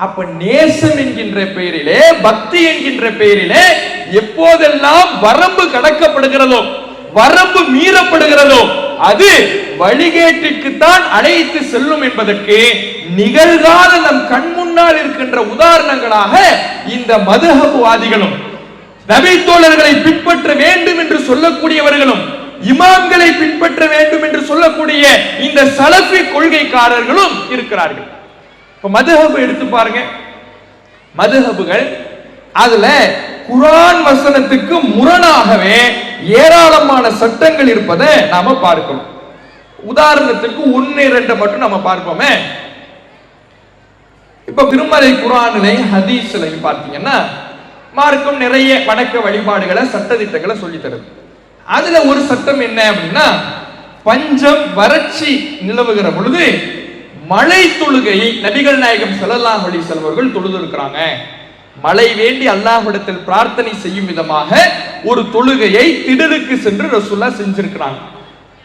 அப்ப நேசம் என்கின்ற பெயரிலே, பக்தி என்கின்ற பெயரிலே எப்போதெல்லாம் வரம்பு கடக்கப்படுகிறதோ, வரம்பு மீறப்படுகிறதோ அது வழிகேட்டிற்குத்தான் அழைத்து செல்லும் என்பதற்கு நிகழ்கால நம் கண் முன்னால் இருக்கின்ற உதாரணங்களாக இந்த மதுஹப்வாதிகளும், நபி தோழர்களை பின்பற்ற வேண்டும் என்று சொல்லக்கூடியவர்களும், இமாம்களை பின்பற்ற வேண்டும் என்று சொல்லக்கூடிய இந்த சலஃபி கொள்கைக்காரர்களும் இருக்கிறார்கள். இப்ப மதுஹப் எடுத்து பாருங்க. மதுஹபுகள் அதுல குர்ஆன் வசனத்துக்கு முரணாகவே ஏராளமான சட்டங்கள் இருப்பதை நாம பார்க்கணும். உதாரணத்துக்கு 1-2 மட்டும் நம்ம பார்ப்போமே. இப்ப திருமறை குர்ஆனிலே ஹதீஸ்லையும் பார்த்தீங்கன்னா மார்க்கம் நிறைய வணக்க வழிபாடுகளை சட்டதிட்டங்களை சொல்லி தருது. அதுல ஒரு சட்டம் என்ன அப்படின்னா, பஞ்சம் வறட்சி நிலவுகிற பொழுது மழை தொழுகை நபிகள் நாயகம் ஸல்லல்லாஹு அலைஹி வஸல்லம் அவர்கள் தொழுது இருக்கிறாங்க. மழை வேண்டி அல்லாஹ்விடத்தில் பிரார்த்தனை செய்யும் விதமாக ஒரு தொழுகையை திடலுக்கு சென்று ரசூலுல்லாஹ் செஞ்சிருக்கிறாங்க.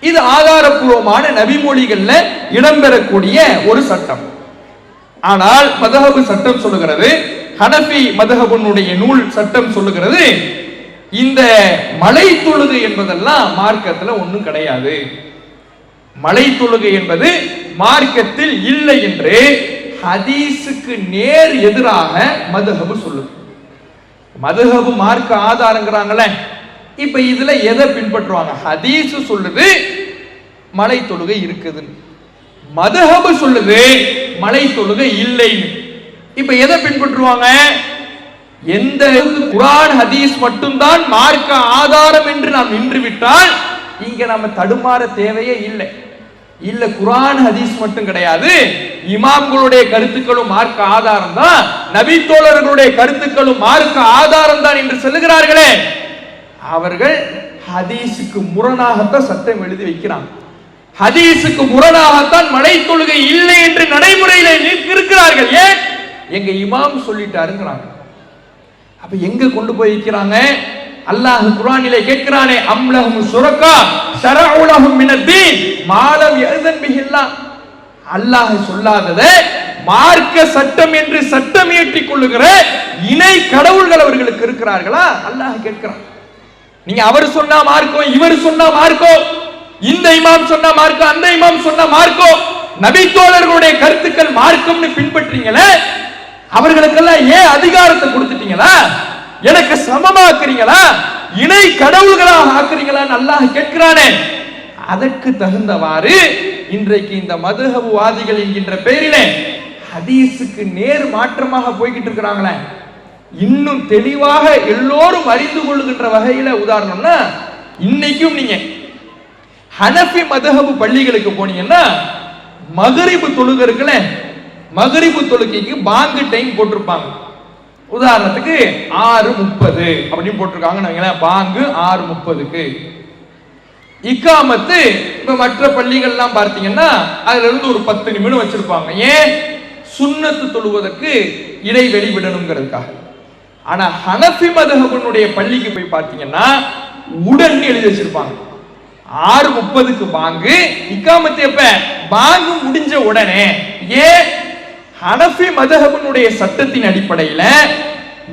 இது ஆதாரபூர்வமான நபிமொழிகள்ல இடம்பெறக்கூடிய ஒரு சட்டம். ஆனால் மதுஹப் சட்டம் சொல்லுகிறது, ஹனஃபி மதுஹபுனுடைய நூல் சட்டம் சொல்லுகிறது, இந்த மழை தொழுகை என்பதெல்லாம் மார்க்கத்துல ஒண்ணும் கிடையாது, மழை தொழுகை என்பது மார்க்கத்தில் இல்லை என்று ஹதீஸுக்கு நேர் எதிராக மதுஹப் சொல்லுது. மதுஹப் மார்க்க ஆதாரங்கிறாங்களே, இப்ப இதுல எதை பின்பற்றுவாங்க? ஹதீஸ் சொல்லுது மழை தொழுகை இருக்குது, மதுஹப் சொல்லுது மழை தொழுகை இல்லைன்னு. இப்ப எதை பின்பற்றுவாங்க? எந்த குர்ஆன் ஹதீஸ் மட்டும்தான் மார்க்க ஆதாரம் என்று நாம் நின்று விட்டால் இங்க நம்ம தடுமாற தேவையே இல்லை. இல்ல குர்ஆன் ஹதீஸ் மட்டும் கிடையாது, இமாம்களுடைய கருத்துக்களும் மார்க்க ஆதாரம் தான், நபி தோழர்களுடைய கருத்துக்களும் மார்க்க ஆதாரம் தான் என்று சொல்லுகிறார்களே, அவர்கள் ஹதீஸுக்கு முரணாகத்தான் சட்டம் எழுதி வைக்கிறாங்க. ஹதீஸுக்கு முரணாகத்தான் மழை தொழுகை இல்லை என்று நடைமுறையில் இருக்கிறார்கள். ஏன்? எங்க இமாம் சொல்லிட்டாருங்கிறாங்க. அப்ப எங்க கொண்டு போய் வைக்கிறாங்க? அல்லாஹ் குர்ஆனிலே கேட்கிறானே, அம்லஹும் ஷுரகா ஷரஉ லஹும் மினத் தீன் மா லம் யஅஸன் பிஹில்லாஹ். அல்லாஹ் சொல்லாததை மார்க்க சட்டம் என்று சட்டம் இயற்றிக் கொள்ளுகிற இணை கடவுள்கள் அவர்களுக்கு இருக்கிறார்களா? அல்லாஹ் கேட்கிறான். நீங்க அவர் சொன்னா மார்க்கம், இவர் சொன்னா மார்க்கம், இந்த இமாம் சொன்னா மார்க்கம், அந்த இமாம் சொன்னா மார்க்கம், நபி தோழர்களுடைய கருத்துக்கள் மார்க்கம்னு பின்பற்றீங்களே, அவர்களுக்கெல்லாம் ஏன் அதிகாரத்தை கொடுத்துட்டீங்களா? எனக்கு சமமாக்குறீங்களா? இணை கடவுள்களாக ஆக்குறீங்களான்னு அல்லாஹ் கேட்கிறானே. அதற்கு தகுந்தவாறு இன்றைக்கு இந்த மதுஹப்வாதிகள் என்கின்ற பெயரிலே ஹதீஸுக்கு நேர் மாற்றமாக போய்கிட்டு இருக்கிறாங்களே. இன்னும் தெளிவாக எல்லோரும் அறிந்து கொள்ளுகின்ற வகையில உதாரணம்னா, இன்னைக்கும் நீங்க ஹனஃபி மதுஹப் பள்ளிகளுக்கு போனீங்கன்னா மகரிபு தொழுகிறதுல மகரிபு தொழுகைக்கு பாங்கு டைம் போட்டிருப்பாங்க. உதாரணத்துக்கு 6:30 அப்படின்னு போட்டிருக்காங்க. பாங்கு 6:30க்கு. இக்காமத்து இப்ப மற்ற பள்ளிகள்லாம் பார்த்தீங்கன்னா அதுல இருந்து ஒரு 10 நிமிடம் வச்சிருப்பாங்க. ஏன்? சுன்னத்து தொழுவதற்கு இடைவெளி விடணுங்கிறதுக்காக. ஆனா ஹனஃபி மதுஹபினுடைய பள்ளிக்கு போய் பார்த்தீங்கன்னா உடன் எழுதி வச்சிருப்பாங்க. 6:30க்கு பாங்கு, இக்காமத்து எப்ப? பாங்கு முடிஞ்ச உடனே. ஏன்? ஹனஃபி மதுஹபினுடைய சட்டத்தின் அடிப்படையில்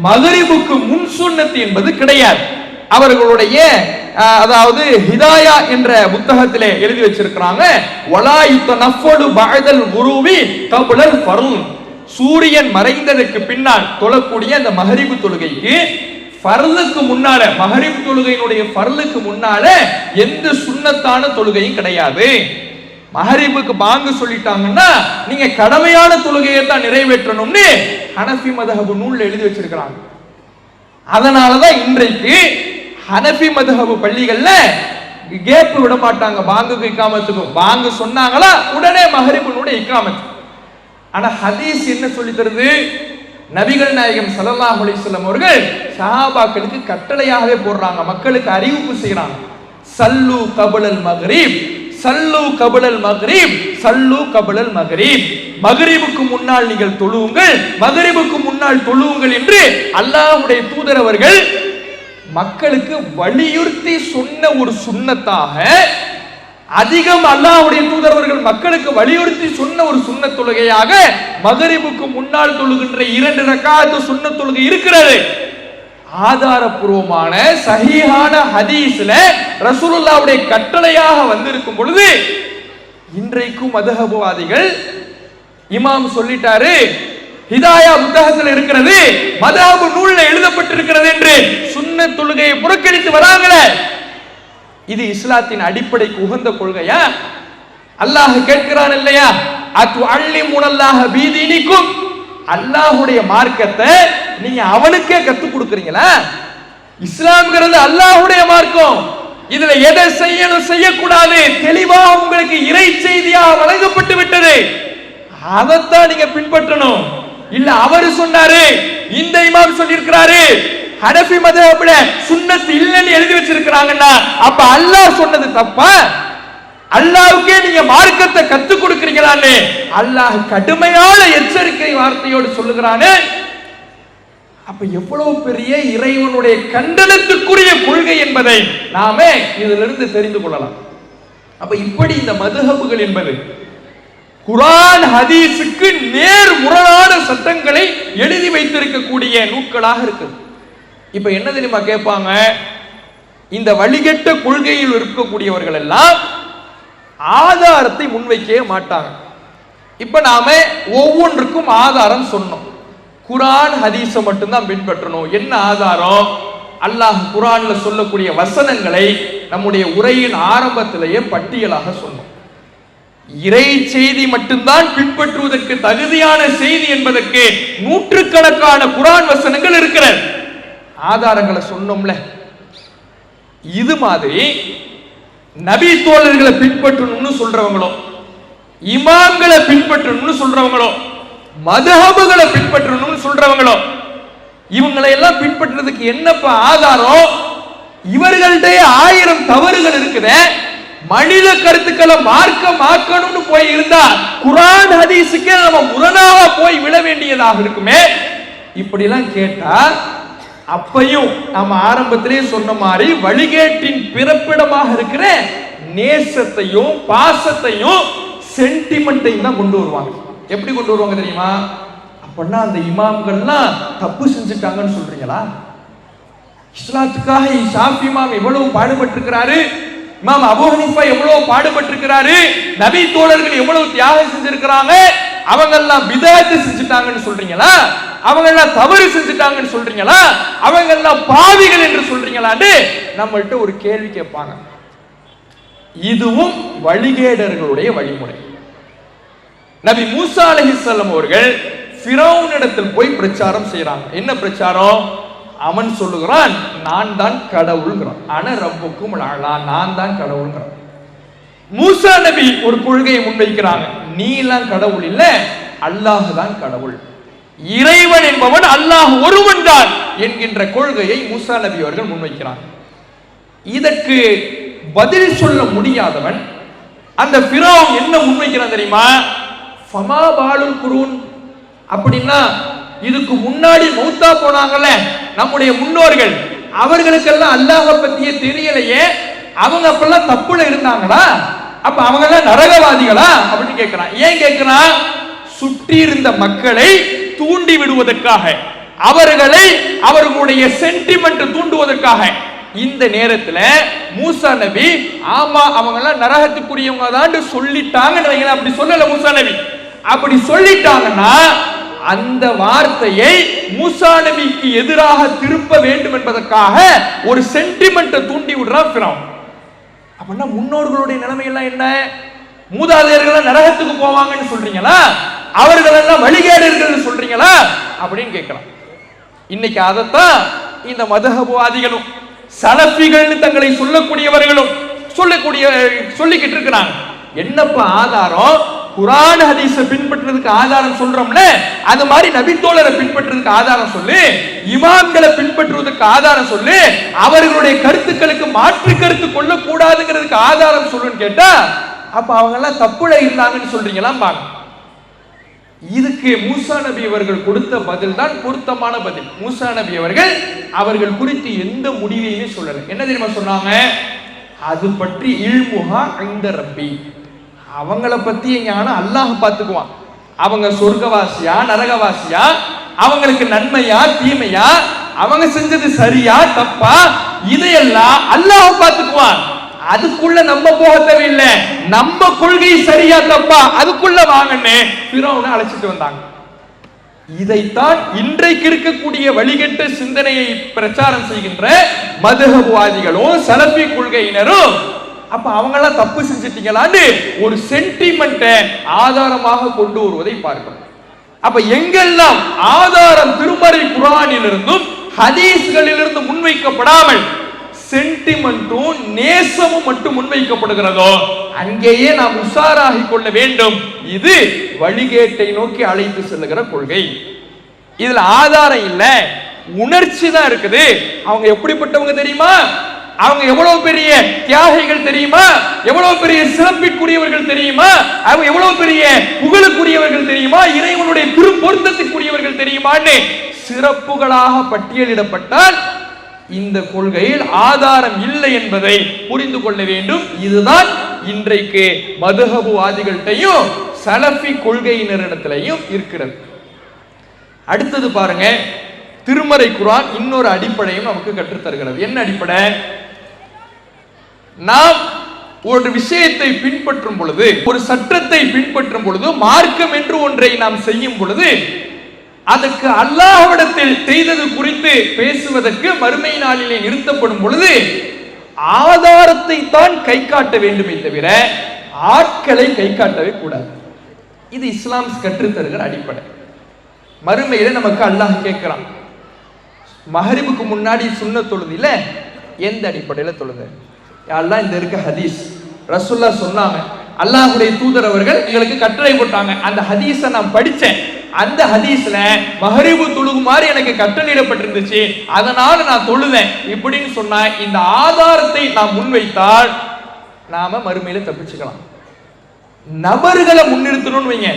மகரிபுக்கு முன் சுன்னத்து என்பது கிடையாது. அவர்களுடைய அதாவது ஹிதாயா என்ற புத்தகத்திலே எழுதி வச்சிருக்கிறாங்க, வலா யுத்தனஃபலு பஅதல் குரூபி கப்லல் ஃபர்ல். சூரியன் மறைந்ததற்கு பின்னால் தொழக்கூடிய அந்த மகரிபு தொழுகைக்கு ஃபர்லுக்கு முன்னால, மகரிபு தொழுகையினுடைய ஃபர்லுக்கு முன்னால எந்த சுன்னத்தான தொழுகையும் கிடையாது. மகரிபுக்கு பாங்கு சொல்லிட்டாங்கன்னா நீங்க கடமையான தொழுகையை தான் நிறைவேற்றணும்னு ஹனஃபி மதுஹப் நூல்ல எழுதி வச்சிருக்கிறாங்க. அதனாலதான் இன்றைக்கு ஹனஃபி மதுஹப் பள்ளிகள்ல கேப் விட மாட்டாங்க. பாங்குக்கு இக்காமத்துக்கும் பாங்கு சொன்னாங்களா உடனே மகரிபுனுடைய இக்காமத்து. ஆனா ஹதீஸ் என்ன சொல்லி தருது? நபிகள் நாயகம் ஸல்லல்லாஹு அலைஹி வஸல்லம் அவர்கள் சஹாபாக்களுக்கு கட்டளையாகவே போடுறாங்க, மக்களுக்கு அறிவிப்பு செய்யறாங்க. சல்லு கபலல் மக்ரிப், சல்லு கபலல் மக்ரிப், சல்லு கபலல் மக்ரிப். மக்ரிபுக்கு முன்னால் நீங்கள் தொழுவுங்கள், மக்ரிபுக்கு முன்னால் தொழுவுங்கள் என்று அல்லாஹ்வுடைய தூதர் அவர்கள் மக்களுக்கு வலியுறுத்தி சொன்ன ஒரு சுன்னத்தாக, அதிகம் அல்லாஹ்வுடைய தூதர் அவர்கள் மக்களுக்கு வலியுறுத்தி சொன்ன ஒரு சுன்னத் தொழுகையாக மக்ரிபுக்கு முன்னால் தொழுகின்ற 2 ரக்காத் சுன்னத் தொழுகை இருக்கிறது. ஆதாரபூர்வமான சஹீஹான ஹதீஸ்ல ரசூலுல்லாஹ்வுடைய கட்டளையாக வந்திருக்கும் பொழுது இன்றைக்கும் மதுஹப்வாதிகள் இமாம் சொல்லிட்டாரு, ஹிதாயா புத்தகத்தில் இருக்கிறது, மதுஹப் நூல்ல எழுதப்பட்டிருக்கிறது என்று சுன்னத் தொழுகையை புறக்கணித்து வராங்களே. இது இஸ்லாத்தின் அடிப்படைக்கு உகந்த கொள்கையா? அல்லாஹ் கேட்கிறான் இல்லையா, அத்துஅல்லிமுனல்லாஹ பீதீனிக்கும், அல்லாஹ்வுடைய மார்க்கத்தை நீங்க அவனுக்கே கத்துக் கொடுக்கிறீங்களா? இஸ்லாம்ங்கிறது அல்லாஹ்வுடைய மார்க்கம். இதுல எதை செய்யணும் செய்யக்கூடாது தெளிவாக உங்களுக்கு இறை செய்தியாக வழங்கப்பட்டு விட்டது. அதைத்தான் நீங்க பின்பற்றணும். இல்ல அவர் சொன்னாரு, இந்த இமாம் சொல்லியிருக்கிறாரு, ஹனஃபி மதுஹப்ல சுன்னத் இல்லைன்னு எழுதி வச்சிருக்கிறாங்கன்னா அப்ப அல்லாஹ் சொன்னது தப்பா? அல்லாஹ்வுக்கே நீங்க மார்க்கத்தை கத்துக் கொடுக்கிறீங்களான்னு அல்லாஹ் கடுமையான எச்சரிக்கை வார்த்தையோடு சொல்லுகிறானே. அப்ப எவ்வளவு பெரிய இறைவனுடைய கண்டனத்துக்குரிய கொள்கை என்பதை நாமே இதிலிருந்து தெரிந்து கொள்ளலாம். அப்ப இப்படி இந்த மதுஹப்கள் என்பது குர்ஆன் ஹதீஸுக்கு நேர் முரணான சட்டங்களை எழுதி வைத்திருக்கக்கூடிய நூல்களாக இருக்குது. இப்ப என்ன தெரியுமா கேட்பாங்க, இந்த வழிகெட்ட கொள்கையில் இருக்கக்கூடியவர்கள் எல்லாம் ஆதாரத்தை முன்வைக்கவே மாட்டாங்க. இப்ப நாம ஒவ்வொன்றுக்கும் ஆதாரம் சொன்னோம். குர்ஆன் ஹதீஸை மட்டும்தான் பின்பற்றணும். என்ன ஆதாரம்? அல்லாஹ் குர்ஆன்ல சொல்லக்கூடிய வசனங்களை நம்முடைய உரையின் ஆரம்பத்திலேயே பட்டியலாக சொன்னோம். இறை செய்தி மட்டும்தான் பின்பற்றுவதற்கு தகுதியான செய்தி என்பதற்கு நூற்றுக்கணக்கான குர்ஆன் வசனங்கள் இருக்கிறது. ஆதாரங்களை சொன்னோம்ல. இது மாதிரி நபி தோழர்களை பின்பற்றணும்னு சொல்றவங்களோ, இமாம்களை பின்பற்றணும்னு சொல்றவங்களோ, மதுஹப்களை பின்பற்றணும்னு சொல்றவங்களோ, இவங்களை எல்லாம் பின்பற்றுறதுக்கு என்னப்பா ஆதாரம்? இவர்கள்ட்ட 1000 தவறுகள் இருக்குது. மனித கருத்துக்களை மார்க்கமாக்கணும்னு போய் இருந்தா குர்ஆன் ஹதீஸுக்கே நம்ம முரணாக போய் விழ வேண்டியதாக இருக்குமே. இப்படி எல்லாம் கேட்டா அப்பையும் நம்ம ஆரம்பத்திலே சொன்ன மாதிரி வழிகேட்டின் பிறப்பிடமாக இருக்கிற நேசத்தையும் பாசத்தையும் சென்டிமெண்ட்டையும் தான் கொண்டு வருவாங்க. எப்படி கொண்டு வருவாங்க தெரியுமா? அப்படின்னா அந்த இமாம்கள்லாம் தப்பு செஞ்சுட்டாங்கன்னு சொல்றீங்களா? இஸ்லாத்துக்காக ஷாஃபி இமாம் எவ்வளவு பாடுபட்டிருக்கிறாரு, இமாம் அபூ ஹனீஃபா எவ்வளவு பாடுபட்டிருக்கிறாரு, நபி தோழர்கள் எவ்வளவு தியாகம் செஞ்சிருக்கிறாங்க, அவங்க எல்லாம் பிதஅத் செஞ்சுட்டாங்கன்னு சொல்றீங்களா? அவங்க எல்லாம் தவறு செஞ்சுட்டாங்கன்னு சொல்றீங்களா? அவங்க எல்லாம் பாவிகள் என்று சொல்றீங்களான்னு நம்மள்ட்ட ஒரு கேள்வி கேட்பாங்க. இதுவும் வழிகேடர்களுடைய வழிமுறை. நபி மூசா அலைஹிஸ்ஸலாம் அவர்கள் ஃபிரௌனிடத்தில் போய் பிரச்சாரம் செய்யறாங்க. என்ன பிரச்சாரம்? அவன் சொல்லுகிறான் நான் தான் கடவுள்ங்கிறான். அன ரப்புக்கும் அலா, நான் தான் கடவுள்ங்கிறான். மூசா நபி ஒரு கொள்கையை முன்வைக்கிறாங்க, நீ எல்லாம் கடவுள் இல்ல, அல்லாஹ் தான் கடவுள், இறைவன் என்பவன் அல்லாஹ் ஒருவன் தான் என்கின்ற கொள்கையை மூசா நபி அவர்கள் முன்வைக்கிறாங்க. இதற்கு பதில் சொல்ல முடியாதவன் அந்த ஃபிரௌன் என்ன முன்வைக்கிறான் தெரியுமா? ஃபமா பாலுல் குரூன், அப்படின்னா இதுக்கு முன்னாடி மௌத்தா போனாங்கல்ல நம்முடைய முன்னோர்கள், அவர்களுக்கெல்லாம் அல்லாஹ் பத்தியே தெரியலையே, அவங்க அப்பெல்லாம் தப்புல இருந்தாங்களா? அப்ப அவங்க எல்லாம் நரகவாதிகளா அப்படின்னு கேட்கிறான். ஏன் கேட்கிறான்? சுற்றி இருந்த மக்களை தூண்டி விடுவதற்காக, அவர்களை அவர்களுடைய சென்டிமெண்ட் தூண்டுவதற்காக. இந்த நேரத்துல மூசா நபி ஆமா அவங்க எல்லாம் நரகத்துக்குரியவங்க தான் சொல்லிட்டாங்க. அப்படி சொல்லல மூசா நபி, அப்படி சொல்லிட்டாங்கன்னா அந்த வார்த்தையை மூசா நபிக்கு எதிராக திருப்ப வேண்டும் என்பதற்காக ஒரு சென்டிமெண்ட்டை தூண்டி விடுறான் ஃபிரௌன். அப்படின்னா முன்னோர்களுடைய நிலைமை எல்லாம் என்ன? மூதாதையர்கள் நரகத்துக்கு போவாங்கன்னு சொல்றீங்களா? அவர்கள் எல்லாம் வழிகேடர்கள் சொல்றீங்களா அப்படின்னு கேட்கலாம். இன்னைக்கு அதைத்தான் இந்த மதஹபவாதிகளும் சலஃபிகள் தங்களை சொல்லக்கூடியவர்களும் சொல்லிக்கிட்டு இருக்கிறாங்க. என்னப்பா ஆதாரம்? குர்ஆன் ஹதீஸ பின்பற்றுறதுக்கு ஆதாரம் சொல்றோம்ல, அது மாதிரி நபித்தோழரை பின்பற்றுறதுக்கு ஆதாரம் சொல்லு, இமாம்களை பின்பற்றுவதற்கு ஆதாரம் சொல்லு, அவர்களுடைய கருத்துக்களுக்கு மாற்று கருத்து கொள்ள கூடாதுங்கிறதுக்கு ஆதாரம் சொல்லுன்னு கேட்டா அப்ப அவங்க எல்லாம் தப்புல இருந்தாங்கன்னு சொல்றீங்களா? இதுக்கு மூசா நபி அவர்கள் கொடுத்த பதில் தான் பொருத்தமான பதில். மூசா நபி அவர்கள் குறித்து எந்த முடிவையுமே சொல்லல. என்ன தெரியுமா சொன்னாங்க? அது பற்றி இல்முஹா இந்த ரப்பி, அவங்கள பத்தி ஞானம் அல்லாஹ் பார்த்துக்குவான். அவங்க சொர்க்கவாசியா நரகவாசியா, அவங்களுக்கு நன்மையா தீமையா, அவங்க செஞ்சது சரியா தப்பா, இதையெல்லாம் அல்லாஹ் பார்த்துக்குவான். அதுக்குள்ள நம்ம போக தேவையில்லை, நம்ம கொள்கை சரியா தப்பா அதுக்குள்ள வாங்கன்னு ஃபிரௌனை அழைச்சிட்டு வந்தாங்க. இதைத்தான் இன்றைக்கு இருக்கக்கூடிய வழிகட்ட சிந்தனையை பிரச்சாரம் செய்கின்ற மதுஹபவாதிகளும் சலஃபி கொள்கையினரும் அப்ப அவங்க எல்லாம் தப்பு செஞ்சிட்டீங்களான்னு ஒரு சென்டிமெண்ட்டை ஆதாரமாக கொண்டு வருவதை பார்க்கிறோம். அப்ப எங்கெல்லாம் ஆதாரம் திருமறை குர்ஆனிலிருந்தும் ஹதீஸ்களிலிருந்து முன்வைக்கப்படாமல் சென்டிமெண்ட்டும் நேசமும் மட்டும் முன்வைக்கப்படுகிறதோ அங்கேயே நாம் உஷாராகி கொள்ள வேண்டும். இது வழிகேட்டை நோக்கி அழைத்து செல்லுகிற கொள்கை. இதுல ஆதாரம் இல்ல, உணர்ச்சி தான் இருக்குது. அவங்க எப்படிப்பட்டவங்க தெரியுமா? அவங்க எவ்வளவு பெரிய தியாகிகள் தெரியுமா? எவ்வளவு பெரிய சிறப்பிற்குரியவர்கள் தெரியுமா? அவங்க எவ்வளவு பெரிய புகழுக்குரியவர்கள் தெரியுமா? இறைவனுடைய திருப்பொருத்தத்திற்குரியவர்கள் தெரியுமான்னு சிறப்புகளாக பட்டியலிடப்பட்டால் இந்த கொள்கையில் ஆதாரம் இல்லை என்பதை புரிந்து கொள்ள வேண்டும். இதுதான் இன்றைக்கு மதுஹபுவாதிகள்கிட்டையும் சலஃபி கொள்கையினரிடத்திலையும் இருக்கிறது. அடுத்தது பாருங்க, திருமறை குர்ஆன் இன்னொரு அடிப்படையும் நமக்கு கற்றுத்தருகிறது. என்ன அடிப்படை? நாம் ஒரு விஷயத்தை பின்பற்றும் பொழுது, ஒரு சட்டத்தை பின்பற்றும் பொழுது, மார்க்கம் என்று ஒன்றை நாம் செய்யும் பொழுது அதற்கு அல்லாஹ்விடத்தில் செய்தது குறித்து பேசுவதற்கு மறுமை நாளிலே நிறுத்தப்படும் பொழுது ஆதாரத்தை தான் கை காட்ட வேண்டுமே தவிர ஆட்களை கை காட்டவே கூடாது. இது இஸ்லாம் கற்றுத்தருகிற அடிப்படை. மறுமையில நமக்கு அல்லாஹ் கேட்கிறான், மஹரிபுக்கு முன்னாடி சுன்னத் தொழுதில எந்த அடிப்படையில் தொழுது? அல்லாஹ் இந்த இருக்க ஹதீஸ் ரசூலுல்லாஹ் சொன்னாங்க, அல்லாஹ்வுடைய தூதர் அவர்கள் எங்களுக்கு கட்டளை போட்டாங்க, அந்த ஹதீஸை நான் படிச்சேன், அந்த ஹதீஸ்ல மஹரிபு தொழுகுமாறு எனக்கு கட்டளையிடப்பட்டிருந்துச்சு, அதனால நான் தொழுதேன் இப்படின்னு சொன்னா இந்த ஆதாரத்தை நாம் முன்வைத்தால் நாம மறுமையில தப்பிச்சுக்கலாம். நபர்களை முன்னிறுத்தணும்னு வைங்க,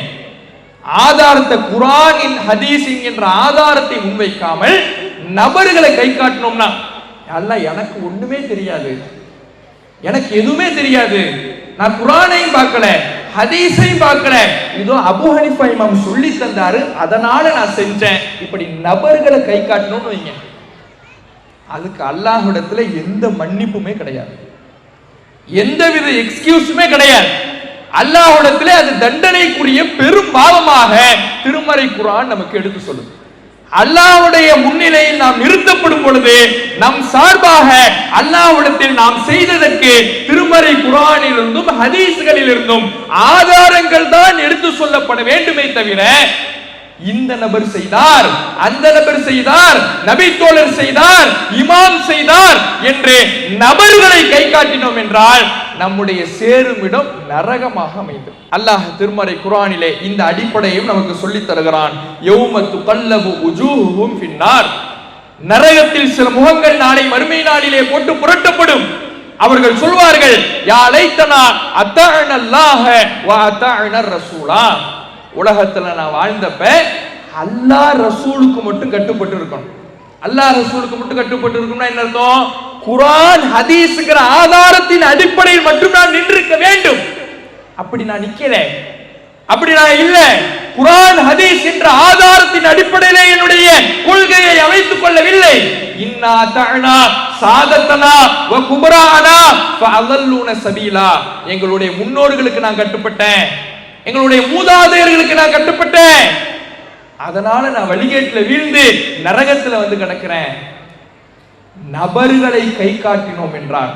ஆதாரத்தை குர்ஆனின் ஹதீஸின் என்ற ஆதாரத்தை முன்வைக்காமல் நபர்களை கை காட்டணும்னா, அல்லாஹ் எனக்கு ஒண்ணுமே தெரியாது, எனக்கு எதுவுமே தெரியாது, நான் குர்ஆனையும் பார்க்கல ஹதீஸையும் பார்க்கல, இதோ அபூ ஹனீஃபா இமாம் சொல்லி தந்தாரு, அதனால நான் செஞ்சேன். இப்படி நபர்களை கை காட்டணும்னு வைங்க, அதுக்கு அல்லாஹ்விடத்துல எந்த மன்னிப்புமே கிடையாது, எந்தவித எக்ஸ்கியூஸுமே கிடையாது. அல்லாஹ்விடத்துல அது தண்டனைக்குரிய பெரும் பாவமாக திருமறை குர்ஆன் நமக்கு எடுத்து சொல்லுது. அல்லாஹ்வுடைய முன்னிலையில் நாம் நிறுத்தப்படும் பொழுது நம் சார்பாக அல்லாஹ்விடத்தில் நாம் செய்ததற்கு திருமறை குர்ஆனிலிருந்தும் ஹதீஸ்களிலிருந்தும் ஆதாரங்கள் தான் எடுத்து சொல்லப்பட வேண்டுமே தவிர, இந்த நபர் செய்தார், அந்த நபர் செய்தார், நபி தோழர் செய்தார், இமாம் செய்தார் என்று நபர்களை கை காட்டினோம் என்றால் நம்முடைய சேருமிடம் நரகமாக அமைந்தது. அல்லாஹ் திருமறை குர்ஆனிலே இந்த அடிப்படையும் நமக்கு சொல்லித் தருகிறான். யௌம துகல்லபு உஜூஹுஹும் ஃபின்னார், நரகத்தில் சில முகங்கள் நாளை மறுமை நாளிலே போட்டு புரட்டப்படும். அவர்கள் சொல்வார்கள், யா லைத்தனா அத்தஅனல்லாஹ வ அத்தஅனர் ரசூலா, உலகத்துல நான் வாழ்ந்தப்ப அல்லாஹ் ரசூலுக்கு மட்டும் கட்டுப்பட்டு இருக்கணும். அல்லாஹ் ரசூலுக்கு மட்டும் கட்டுப்பட்டு இருக்கணும்னா என்ன அர்த்தம்? குர்ஆன் ஹதீஸ்ங்கிற ஆதாரத்தின் அடிப்படையில் மட்டும் நான் நின்றிருக்க வேண்டும். அப்படி நான் நிக்கிறேன், அப்படி நான் இல்ல. குர்ஆன் ஹதீஸ் என்ற ஆதாரத்தின் அடிப்படையிலே என்னுடைய கொள்கையை அமைத்துக் கொள்ளவில்லை. இன்னா தஅனா சாதத்தனா வ குபரானா ஃபஅல்லூன சபீலா, எங்களுடைய முன்னோர்களுக்கு நான் கட்டுப்பட்டேன், எங்களுடைய மூதாதையர்களுக்கு நான் கட்டுப்பட்டேன், அதனால நான் வழிகேட்டுல வீழ்ந்து நரகத்துல வந்து கிடக்கிறேன். நபர்களை கை காட்டினோம் என்றால்,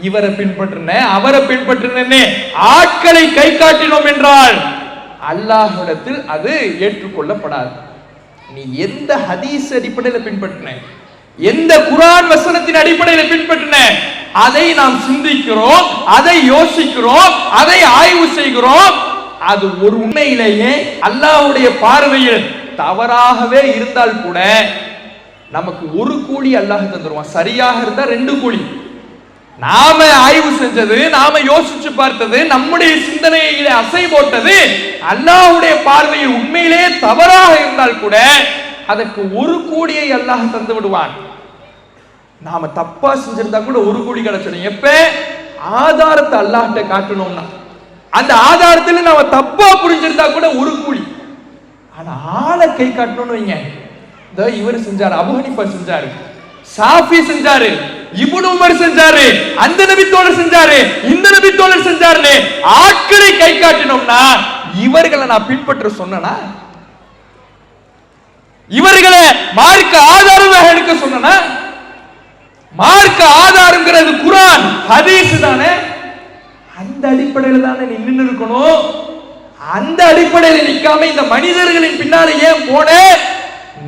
இவரை பின்பற்றின அவரை பின்பற்றின ஆட்களை கை காட்டினோம் என்றால் அல்லாஹ்விடத்தில் அது ஏற்றுக்கொள்ளப்படாது. நீ எந்த ஹதீஸ் அடிப்படையில் பின்பற்றின, எந்த குர்ஆன் வசனத்தின் அடிப்படையில் பின்பற்றின, அதை நாம் சிந்திக்கிறோம், அதை யோசிக்கிறோம், அதை ஆய்வு செய்கிறோம். அது ஒரு உண்மையிலேயே அல்லாஹ்வுடைய பார்வையில் தவறாகவே இருந்தால் கூட நமக்கு ஒரு கூலி அல்லாஹ் தந்துருவான். சரியாக இருந்தா 2 கூலி. நாம ஆய்வு செஞ்சது, நாம யோசிச்சு பார்த்தது, நம்முடைய சிந்தனையிலே அசை போட்டது அல்லாஹ்வுடைய பார்வையில் உண்மையிலே தவறாக இருந்தால் கூட அதற்கு 1 கோடியை அல்லாஹ் தந்து விடுவான். நாம தப்பா செஞ்சிருந்தா கூட 1 கோடி கிடைச்சிடும். எப்ப ஆதாரத்தை அல்லாஹ்ட்ட காட்டணும்னா, அந்த ஆதாரத்தில் நாம தப்பா புரிஞ்சிருந்தா கூட 1 கோடி. ஆனா ஆளை கை காட்டணும்னு வைங்க, இவர் செஞ்சாரு, அபூ ஹனீஃபா செஞ்சாரு, ஷாஃபி செஞ்சாரு, இப்னு உமர் செஞ்சாரு, அந்த நபி தோழர் செஞ்சாரு, இந்த நபி தோழர் செஞ்சாருன்னு ஆட்களை கை காட்டினோம்னா இவர்களை நான் பின்பற்ற சொன்னா, இவர்களை மார்க்க ஆதாரமாக எடுக்க சொன்னா, மார்க்க ஆதாரம்ங்கிறது குர்ஆன் ஹதீஸ் தானே, அந்த அடிப்படையில் தானே நீ நின்று இருக்கணும். அந்த அடிப்படையில் நிற்காம இந்த மனிதர்களின் பின்னாலே ஏன் போன?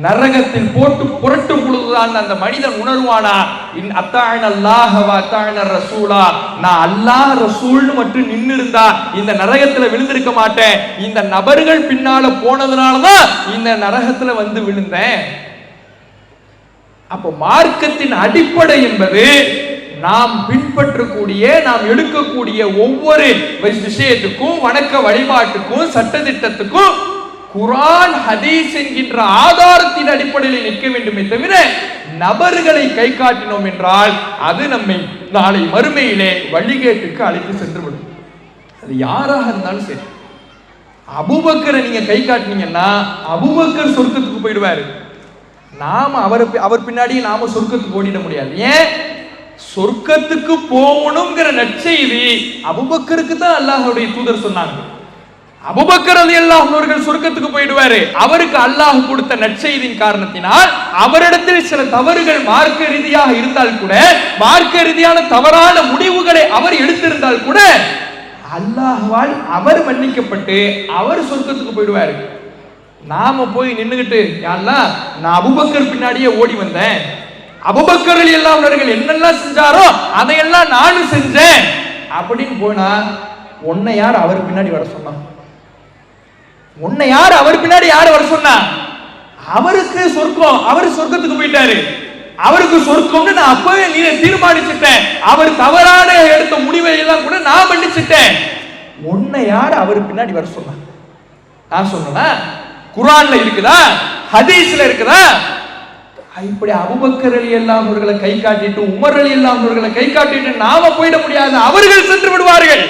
நரகத்தில் போட்டு புரட்டும் பொழுதுதான் அந்த மனிதன் உணர்வானா, இன் அத்தாஅனல்லாஹ வ அத்தாஅனர் ரசூலா, நான் அல்லாஹ் ரசூல்னு மட்டும் நின்னு இருந்தா இந்த நரகத்துல விழுந்திருக்க மாட்டேன், இந்த நபர்கள் பின்னால போனதுனாலதான் இந்த நரகத்துல வந்து விழுந்தேன். அப்போ மார்க்கத்தின் அடிப்படை என்பது நாம் பின்பற்றக்கூடிய, நாம் எடுக்கக்கூடிய ஒவ்வொரு விஷயத்துக்கும், வணக்க வழிபாட்டுக்கும், சட்டதிட்டத்துக்கும் குர்ஆன் ஹதீஸ் என்கின்ற ஆதாரத்தின் அடிப்படையில் நிற்க வேண்டுமே தவிர நபர்களை கை காட்டினோம் என்றால் அது நம்மை நாளை மறுமையிலே வழிகேட்டுக்கு அழைத்து சென்றுவிடும். அது யாராக இருந்தாலும் சரி. அபூபக்கரை நீங்க கை காட்டினீங்கன்னா அபூபக்கர் சொர்க்கத்துக்கு போயிடுவாரு. நாம அவர் பின்னாடி நாம சொர்க்கத்துக்கு ஓடிட முடியாது. ஏன்? சொர்க்கத்துக்கு போகணுங்கிற நற்செய்தி அபூபக்கருக்கு தான் அல்லாஹ்வுடைய தூதர் சொன்னாங்க. அபூபக்கர் ரலியல்லாஹு அன்ஹு அவர்கள் சொர்க்கத்துக்கு போயிடுவாரு. அவருக்கு அல்லாஹ் கொடுத்த நற்செய்தியின் காரணத்தினால் அவரிடத்தில் சில தவறுகள் மார்க்க ரீதியாக இருந்தால் கூட, மார்க்க ரீதியான தவறான முடிவுகளை அவர் எடுத்திருந்தால் கூட அல்லாஹ்வால் அவர் மன்னிக்கப்பட்டு அவர் சொர்க்கத்துக்கு போயிடுவாரு. நாம போய் நின்னுகிட்டு, யா அல்லாஹ் நான் அபூபக்கர் பின்னாடியே ஓடி வந்தேன், அபூபக்கர் ரலியல்லாஹு அன்ஹு அவர்கள் என்னெல்லாம் செஞ்சாரோ அதையெல்லாம் நானும் செஞ்சேன் அப்படின்னு போனா உன்னை யார் அவர் பின்னாடி வர சொன்னா? உன்னை யார் அவர் பின்னாடி யார் வர சொன்னா? அவருக்கு சொர்க்கம், அவர் சொர்க்கத்துக்கு போயிட்டாரு, அவருக்கு சொர்க்கம்னு நான் அப்பவே நீ தீர்மானிச்சுட்டேன். அவர் தவறான எடுத்த முடிவை எல்லாம் கூட நான் மன்னிச்சுட்டேன். உன்னை யார் அவர் பின்னாடி வர சொன்னா? நான் சொன்னா குர்ஆன்ல இருக்குதா, ஹதீஸ்ல இருக்குதா? இப்படி அபூபக்கர் ரலியல்லாஹு அவர்களை கை காட்டிட்டு, உமர் ரலியல்லாஹு அவர்களை கை காட்டிட்டு நாம போயிட முடியாது, அவர்கள் சென்று விடுவார்கள்.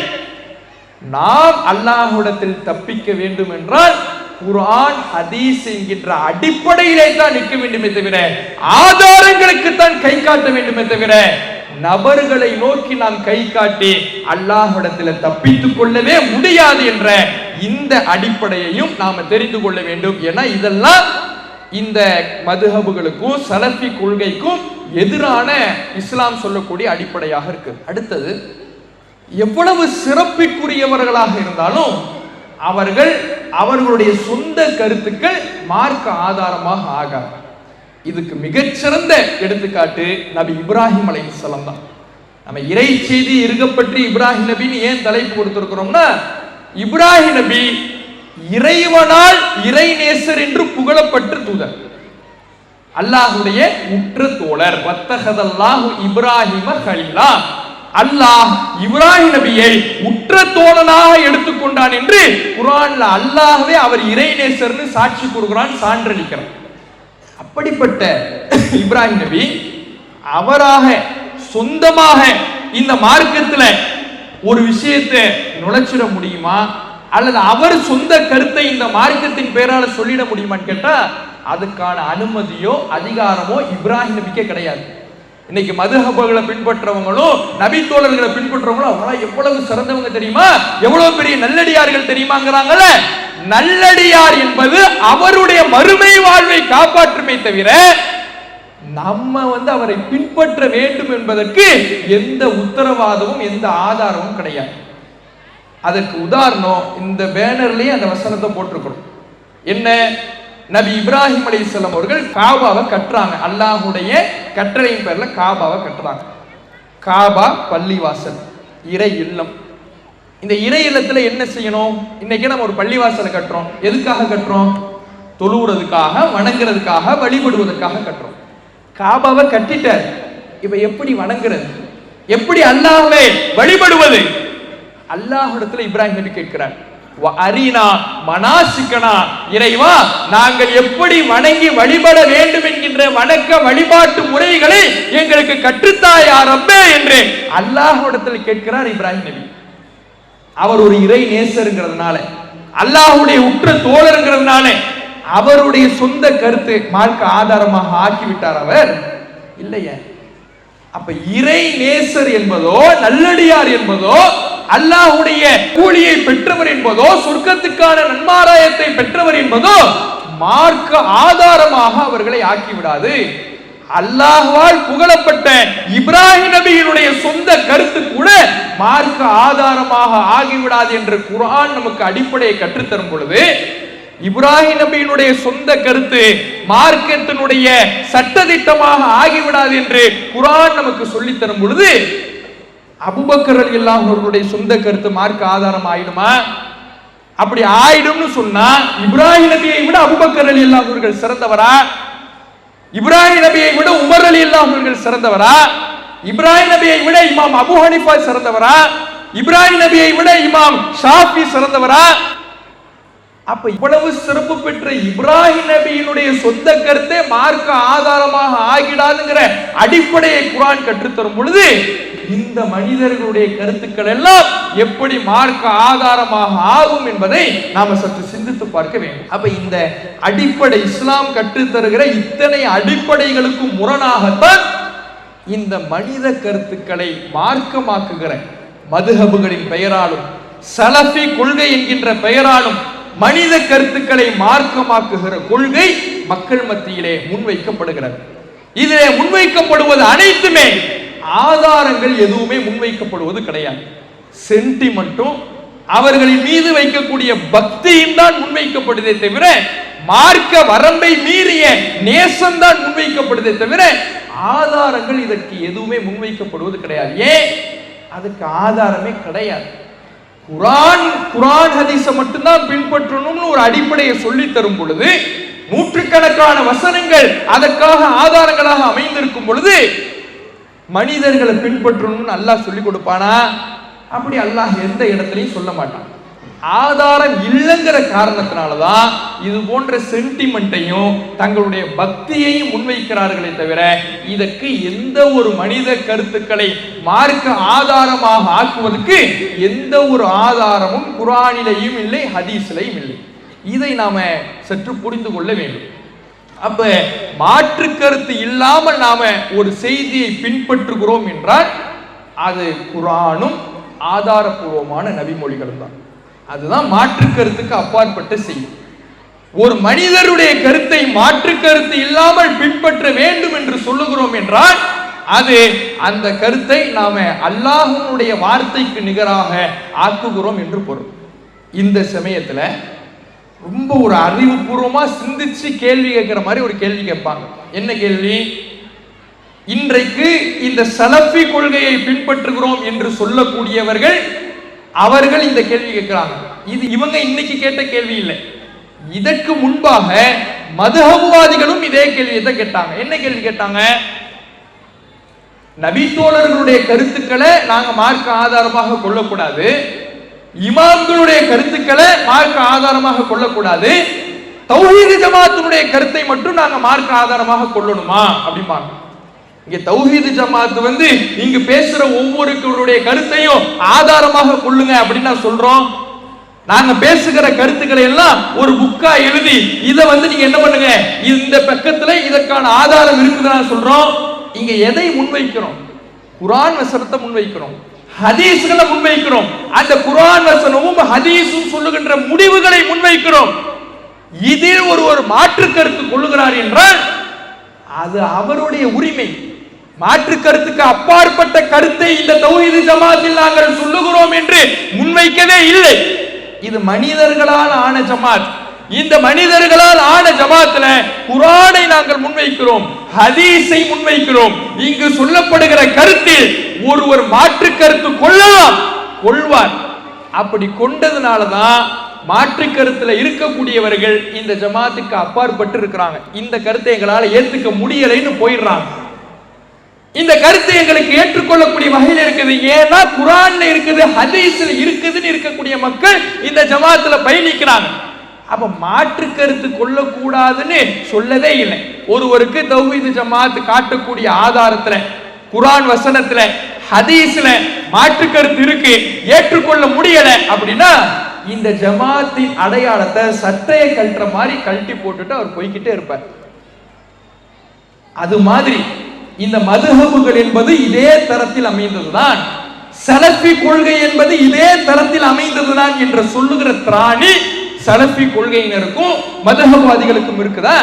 நாம் அல்லாஹ்விடத்தில் தப்பிக்க வேண்டும் என்றால் குர்ஆன் ஹதீஸ் என்கின்ற அடிப்படையிலே தான் நிற்க வேண்டுமே தவிர ஆதாரங்களுக்கு தான் கை காட்ட வேண்டுமே தவிர நபர்களை நோக்கி நாம் கை காட்டி அல்லாஹ்விடத்தில் தப்பித்துக் கொள்ளவே முடியாது என்ற இந்த அடிப்படையையும் நாம தெரிந்து கொள்ள வேண்டும். ஏன்னா இதெல்லாம் இந்த மதுஹபுகளுக்கும் சலஃபி கொள்கைக்கும் எதிரான இஸ்லாம் சொல்லக்கூடிய அடிப்படையாக இருக்கு. அடுத்தது, எவ்வளவு சிறப்பிற்குரியவர்களாக இருந்தாலும் அவர்களுடைய சொந்த கருத்துக்கள் மார்க்க ஆதாரமாக ஆகாது. இதுக்கு மிகச்சிறந்த எடுத்துக்காட்டு நபி இப்ராஹிம் அலைஹிஸ்ஸலாம் தான். நம்ம இறை செய்தி இருக்கப்பற்றி இப்ராஹிம் நபின்னு ஏன் தலைப்பு கொடுத்திருக்கிறோம்னா, இப்ராஹிம் நபி இறைவனால் இறைநேசர் என்று புகழப்பட்ட தூதர், அல்லாஹ்வுடைய உற்ற தோழர். வத்தஹதல்லாஹு இப்ராஹிம கலீலா, அல்லாஹ் இப்ராஹிம் நபியை உற்ற தோழனாக எடுத்துக்கொண்டான் என்று குர்ஆன்ல அல்லாஹ்வே அவர் இறைநேசர்னு சாட்சி கூறுகிறான், சான்றளிக்கிறான். அப்படிப்பட்ட இப்ராஹிம் நபி அவராக சொந்தமாக இந்த மார்க்கத்தில் ஒரு விஷயத்தை நுழைச்சிட முடியுமா, அல்லது அவர் சொந்த கருத்தை இந்த மார்க்கத்தின் பேரால சொல்லிட முடியுமான்னு கேட்டா அதுக்கான அனுமதியோ அதிகாரமோ இப்ராஹிம் நபிக்கே கிடையாது. இன்னைக்கு மதுஹபுகளை பின்பற்றவங்களும் நபி தோழர்களை பின்பற்றவங்களும் அவங்களா எவ்வளவு சிறந்தவங்க தெரியுமா, எவ்வளவு பெரிய நல்லடியார்கள் தெரியுமாங்கிறாங்கல்ல. நல்லடியார் என்பது அவருடைய மறுமை வாழ்வை காப்பாற்றுமே தவிர நம்ம அவரை பின்பற்ற வேண்டும் என்பதற்கு எந்த உத்தரவாதமும் எந்த ஆதாரமும் கிடையாது. அதற்கு உதாரணம் இந்த பேனர்லயே அந்த வசனத்தை போட்டிருக்கிறோம். என்ன, நபி இப்ராஹிம் அலைஹிஸ்ஸலாம் அவர்கள் காபாவை கட்டுறாங்க. அல்லாஹ்வுடைய கட்டளையின் பேர்ல காபாவை கட்டுறாங்க. காபா பள்ளிவாசல், இறை இல்லம். இந்த இறை இல்லத்துல என்ன செய்யணும்? இன்னைக்கு நம்ம ஒரு பள்ளிவாசலை கட்டுறோம். எதுக்காக கட்டுறோம்? தொழுகிறதுக்காக, வணங்குறதுக்காக, வழிபடுவதற்காக கட்டுறோம். காபாவை கட்டிட்டார், இப்ப எப்படி வணங்குறது, எப்படி அல்லாஹ்வை வழிபடுவது? அல்லாஹ்விடத்துல இப்ராஹிம் நபி கேட்கிறார், அரினா மனாசிக்கனா, இறைவா நாங்கள் எப்படி வணங்கி வழிபட வேண்டும் என்கின்ற வணக்க வழிபாட்டு முறைகளை எங்களுக்கு கற்றுத்தாயா ரப்பே என்று அல்லாஹ்விடத்தில் கேட்கிறார் இப்ராஹிம் நபி. அவர் ஒரு இறை நேசருங்கிறதுனால, அல்லாஹ்வுடைய உற்ற தோழருங்கிறதுனால அவருடைய சொந்த கருத்து மார்க்க ஆதாரமாக ஆக்கிவிட்டார் அவர் இல்லையே. அப்ப இறை நேசர் என்பதோ நல்லடியார் என்பதோ அல்லாஹ்வுடைய கூலியை பெற்றவர் என்பதோ சொர்க்கத்துக்கான நன்மாராயத்தை பெற்றவர் என்பதோ மார்க்க ஆதாரமாக அவர்களை ஆக்கிவிடாது. அல்லாஹ்வால் புகழப்பட்ட இப்ராஹிம் நபியினுடைய சொந்த கருத்து கூட மார்க்க ஆதாரமாக ஆகிவிடாது என்று குர்ஆன் நமக்கு அடிப்படையை கற்றுத்தரும் பொழுது, இப்ராஹிம் நபியினுடைய சொந்த கருத்து மார்க்கத்தினுடைய சட்டதிட்டமாக ஆகிவிடாது என்று குர்ஆன் நமக்கு சொல்லித் தரும் பொழுது, அபூபக்கர் ரலியல்லாஹு அவர்களுடைய சொந்த கருத்து மார்க்க ஆதாரம் ஆயிடுமா? அப்படி ஆயிடும்னு சொன்னா இப்ராஹிம் நபியை விட அபூபக்கர் ரலியல்லாஹு அவர்கள் சிறந்தவரா? இப்ராஹிம் நபியை விட உமர் ரலியல்லாஹு அவர்கள் சிறந்தவரா? இப்ராஹிம் நபியை விட இமாம் அபூ ஹனீஃபா சிறந்தவரா? இப்ராஹிம் நபியை விட இமாம் ஷாஃபி சிறந்தவரா? அப்ப இவ்வளவு சிறப்பு பெற்ற இப்ராஹிம் நபியினுடைய சொந்த கருத்தை மார்க்க ஆதாரமாக ஆகிடாதுங்கிற அடிப்படையை குர்ஆன் கற்றுத்தரும் பொழுது, இந்த மனிதர்களுடைய கருத்துக்கள் எல்லாம் எப்படி மார்க்க ஆதாரமாக ஆகும் என்பதை நாம சற்று சிந்தித்து பார்க்க வேண்டும். அப்ப இந்த அடிப்படை இஸ்லாம் கற்றுத்தருகிற இத்தனை அடிப்படைகளுக்கும் முரணாகத்தான் இந்த மனித கருத்துக்களை மார்க்கமாக்குகிற மதுஹபுகளின் பெயராலும் சலஃபி கொள்கை என்கின்ற பெயராலும் மனித கருத்துக்களை மார்க்கமாக்குகிற கொள்கை மக்கள் மத்தியிலே முன்வைக்கப்படுகிறது. இதிலே முன்வைக்கப்படுவது அனைத்துமே ஆதாரங்கள் எதுவுமே முன்வைக்கப்படுவது கிடையாது. சென்டிமெண்ட்டும் அவர்களின் மீது வைக்கக்கூடிய பக்தியும் தான் முன்வைக்கப்படுதே தவிர மார்க்க வரம்பை மீறிய நேசம் தான் முன்வைக்கப்படுதே தவிர ஆதாரங்கள் இதற்கு எதுவுமே முன்வைக்கப்படுவது கிடையாது. ஏன்? அதுக்கு ஆதாரமே கிடையாது. குர்ஆன் ஹதீஸை மட்டும்தான் பின்பற்றணும்னு ஒரு அடிப்படையை சொல்லி தரும் பொழுது, நூற்றுக்கணக்கான வசனங்கள் அதற்காக ஆதாரங்களாக அமைந்திருக்கும் பொழுது மனிதர்களை பின்பற்றணும்னு அல்லாஹ் சொல்லி கொடுப்பானா? அப்படி அல்லாஹ் எந்த இடத்துலையும் சொல்ல மாட்டான். ஆதாரம் இல்லைங்கிற காரணத்தினாலதான் இது போன்ற சென்டிமெண்ட்டையும் தங்களுடைய பக்தியையும் முன்வைக்கிறார்களே தவிர இதற்கு எந்த ஒரு மனித கருத்துக்களை மார்க்க ஆதாரமாக ஆக்குவதற்கு எந்த ஒரு ஆதாரமும் குர்ஆனிலேயும் இல்லை, ஹதீஸ்லையும் இல்லை. இதை நாம சற்று புரிந்து கொள்ள வேண்டும். அப்ப மாற்று கருத்து இல்லாமல் நாம ஒரு செய்தியை பின்பற்றுகிறோம் என்றால் அது குர்ஆனும் ஆதாரபூர்வமான நபிமொழிகளும் தான். அதுதான் மாற்று கருத்துக்கு அப்பாற்பட்ட செய்தி. ஒரு மனிதருடைய கருத்தை மாற்று கருத்து இல்லாமல் பின்பற்ற வேண்டும் என்று சொல்லுகிறோம் என்றால் அது அந்த கருத்தை நாம அல்லாஹ்வுடைய வார்த்தைக்கு நிகராக ஆக்குகிறோம் என்று பொருள். இந்த சமயத்துல ரொம்ப ஒரு அறிவுபூர்வமா சிந்திச்சு கேள்வி கேட்கிற மாதிரி ஒரு கேள்வி கேட்பாங்க. என்ன கேள்வி? இன்றைக்கு இந்த சலஃபி கொள்கையை பின்பற்றுகிறோம் என்று சொல்லக்கூடியவர்கள் அவர்கள் இந்த கேள்வி கேட்கிறாங்க. இது இவங்க இன்னைக்கு கேட்ட கேள்வி இல்லை. இதற்கு முன்பாக மதுஹப்வாதிகளும் இதே கேள்வியை தான் கேட்டாங்க. என்ன கேள்வி கேட்டாங்க? நபித்தோழர்களுடைய கருத்துக்களை நாங்க மார்க்க ஆதாரமாக கொள்ளக்கூடாது, இமாம்களுடைய கருத்துக்களை மார்க்க ஆதாரமாக கொள்ளக்கூடாது, தௌஹீத் ஜமாத்தினுடைய கருத்தை மட்டும் நாங்க மார்க்க ஆதாரமாக கொள்ளணுமா அப்படிம்பாங்க. இங்க தௌஹீத் ஜமாத் இங்கு பேசுற ஒவ்வொருவருடைய கருத்தையும் ஆதாரமாக கொள்ளுங்க அப்படின்னு நான் சொல்றோம். நாங்க பேசுகிற கருத்துக்களை எல்லாம் ஒரு புக்கா எழுதி இதை நீங்க என்ன பண்ணுங்க, இந்த பக்கத்துல இதற்கான ஆதாரம் இருக்குதுன்னு சொல்றோம். இங்க எதை முன்வைக்கிறோம்? குர்ஆன் வசனத்தை முன்வைக்கிறோம், ஹதீஸ்களை முன்வைக்கிறோம். அந்த குர்ஆன் வசனமும் ஹதீஸும் சொல்லுகின்ற முடிவுகளை முன்வைக்கிறோம். இதில் ஒரு மாற்று கருத்து கொள்ளுகிறார் என்றால் அது அவருடைய உரிமை. மாற்று கருத்துக்கு அப்பாற்பட்ட கருத்தை இந்த தௌஹீத் ஜமாத்தில் நாங்கள் சொல்லுகிறோம் என்று முன்வைக்கவே இல்லை. இது மனிதர்களால் ஆன ஜமாத். இந்த மனிதர்களால் ஆன ஜமாத்துல குர்ஆனை நாங்கள் முன்வைக்கிறோம், ஹதீஸை முன்வைக்கிறோம். இங்கு சொல்லப்படுகிற கருத்தில் ஒருவர் மாற்று கருத்து கொள்ளலாம், கொள்வார். அப்படி கொண்டதுனாலதான் மாற்று கருத்துல இருக்கக்கூடியவர்கள் இந்த ஜமாத்துக்கு அப்பாற்பட்டு இருக்கிறாங்க. இந்த கருத்தை எங்களால ஏத்துக்க முடியலைன்னு போயிடுறாங்க. இந்த கருத்தை எங்களுக்கு ஏற்றுக்கொள்ளக்கூடிய வகையில் இருக்குது. ஏன்னா குர்ஆன்ல இருக்குது, ஹதீஸ்ல இருக்குதுன்னு இருக்கக்கூடிய மக்கள் இந்த ஜமாத்துல பயணிக்கிறாங்க. அப்ப மாற்று கருத்து கொள்ளக்கூடாதுன்னு சொல்லவே இல்லை. ஒருவருக்கு தௌஹீத் ஜமாத் காட்டக்கூடிய ஆதாரத்துல, குர்ஆன் வசனத்துல, ஹதீஸ்ல மாற்று கருத்து இருக்கு, ஏற்றுக்கொள்ள முடியல அப்படின்னா இந்த ஜமாத்தின் அடையாளத்தை சட்டையை கழட்டுற மாதிரி கழட்டி போட்டுட்டு அவர் போய்கிட்டே இருப்பார். அது மாதிரி இந்த மதுஹபுகள் என்பது இதே தரத்தில் அமைந்ததுதான், சலஃபி கொள்கை என்பது இதே தரத்தில் அமைந்ததுதான் என்று சொல்லுகிற திராணி சலஃபி கொள்கையினருக்கும் மதுஹப்வாதிகளுக்கும் இருக்குதா?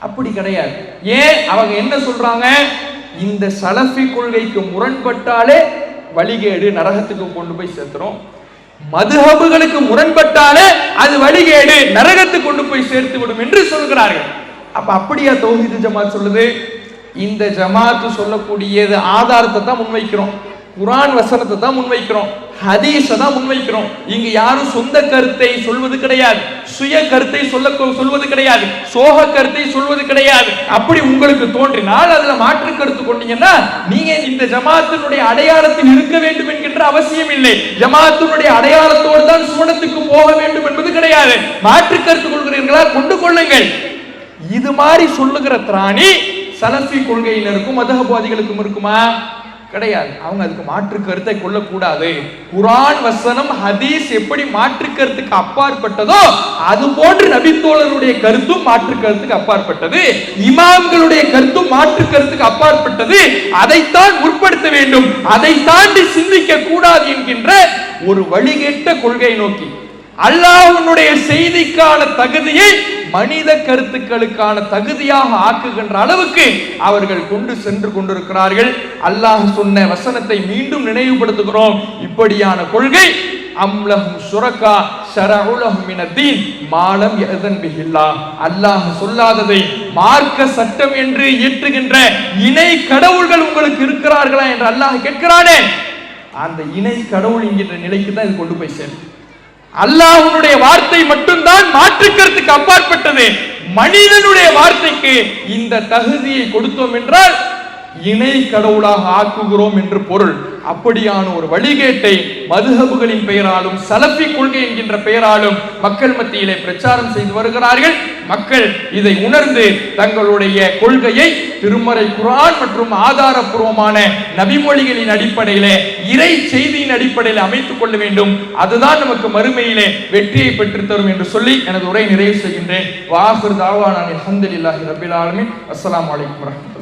அப்படி கிடையாது. ஏன் அவங்க என்ன சொல்றாங்க? இந்த சலஃபி கொள்கைக்கு முரண்பட்டாலே வழிகேடு, நரகத்துக்கு கொண்டு போய் சேர்த்துறோம். மதுஹபுகளுக்கு முரண்பட்டாலே அது வழிகேடு, நரகத்துக்கு கொண்டு போய் சேர்த்து விடும் என்று சொல்கிறார்கள். அப்ப அப்படியா தௌஹீத் ஜமாத் சொல்லுது? இந்த ஜமாத்து சொல்லக்கூடியது ஆதாரத்தை தான் முன்வைக்கிறோம், குர்ஆன் வசனத்தை தான் முன்வைக்கிறோம், ஹதீஸை தான் முன்வைக்கிறோம். இங்க யாரும் சொந்த கருத்தை சொல்வது கிடையாது, சுய கருத்தை சொல்வது கிடையாது, சோக கருத்தை சொல்வது கிடையாது. அப்படி உங்களுக்கு தோன்றினால் அதுல மாற்று கருத்து கொண்டீங்கன்னா நீங்க இந்த ஜமாத்தினுடைய அடையாளத்தில் இருக்க வேண்டும் என்கின்ற அவசியம் இல்லை. ஜமாத்தினுடைய அடையாளத்தோடு தான் சுவனத்துக்கு போக வேண்டும் என்பது கிடையாது. மாற்று கருத்து கொள்கிறீர்களா, கொண்டு கொள்ளுங்கள். இது மாதிரி சொல்லுகிற திராணி சலஃபி கொள்கையினருக்கும் மதுஹப்வாதிகளுக்கும் இருக்குமா? கிடையாது. அவங்க அதுக்கு மாற்று கருத்தை கொள்ளக்கூடாது. குர்ஆன் வசனம் ஹதீஸ் எப்படி மாற்று கருத்துக்கு அப்பாற்பட்டதோ அது போன்று நபித்தோழருடைய கருத்தும் மாற்று கருத்துக்கு அப்பாற்பட்டது, இமாம்களுடைய கருத்தும் மாற்று கருத்துக்கு அப்பாற்பட்டது. அதைத்தான் முற்படுத்த வேண்டும், அதை தாண்டி சிந்திக்க கூடாது என்கின்ற ஒரு வழிகேட்ட கொள்கை நோக்கி அல்லாஹ்வுடைய செய்திக்கான தகுதியை மனித கருத்துக்களுக்கான தகுதியாக ஆக்குகின்ற அளவுக்கு அவர்கள் கொண்டு சென்று கொண்டிருக்கிறார்கள். அல்லாஹ் சொன்ன வசனத்தை மீண்டும் நினைவுபடுத்துகிறோம். இப்படியான கொள்கை அம்லஹும் ஷுரகா ஷரஉ லஹும் மினத்தீன் மா லம் யஅதன் பிஹில்லாஹ், அல்லாஹ் சொல்லாததை மார்க்க சட்டம் என்று இயற்றுகின்ற இணை கடவுள்கள் உங்களுக்கு இருக்கிறார்களா என்று அல்லாஹ் கேட்கிறானே, அந்த இணை கடவுள் என்கின்ற நிலைக்கு தான் இது கொண்டு போய் சேரும். அல்லாஹ்வுடைய வார்த்தை மட்டும்தான் மாற்று கருத்துக்கு அப்பாற்பட்டது. மனிதனுடைய வார்த்தைக்கு இந்த தகுதியை கொடுத்தோம் என்றால் இணை கடவுளாக ஆக்குகிறோம் என்று பொருள். அப்படியான ஒரு வழிகேட்டை மதுஹபுகளின் பெயராலும் சலஃபி கொள்கை என்கின்ற பெயராலும் மக்கள் மத்தியிலே பிரச்சாரம் செய்து வருகிறார்கள். மக்கள் இதை உணர்ந்து தங்களுடைய கொள்கையை திருமறை குர்ஆன் மற்றும் ஆதாரபூர்வமான நபிமொழிகளின் அடிப்படையிலே, இறை செய்தியின் அடிப்படையில் அமைத்துக் கொள்ள வேண்டும். அதுதான் நமக்கு மறுமையிலே வெற்றியை பெற்றுத் தரும் என்று சொல்லி எனது உரை நிறைவு செய்கின்றேன். வாஹிர் தாவானா அல்ஹம்துலில்லாஹி ரப்பில் ஆலமீன். அஸ்ஸலாமு அலைக்கும் வரஹ்மத்துல்லாஹி.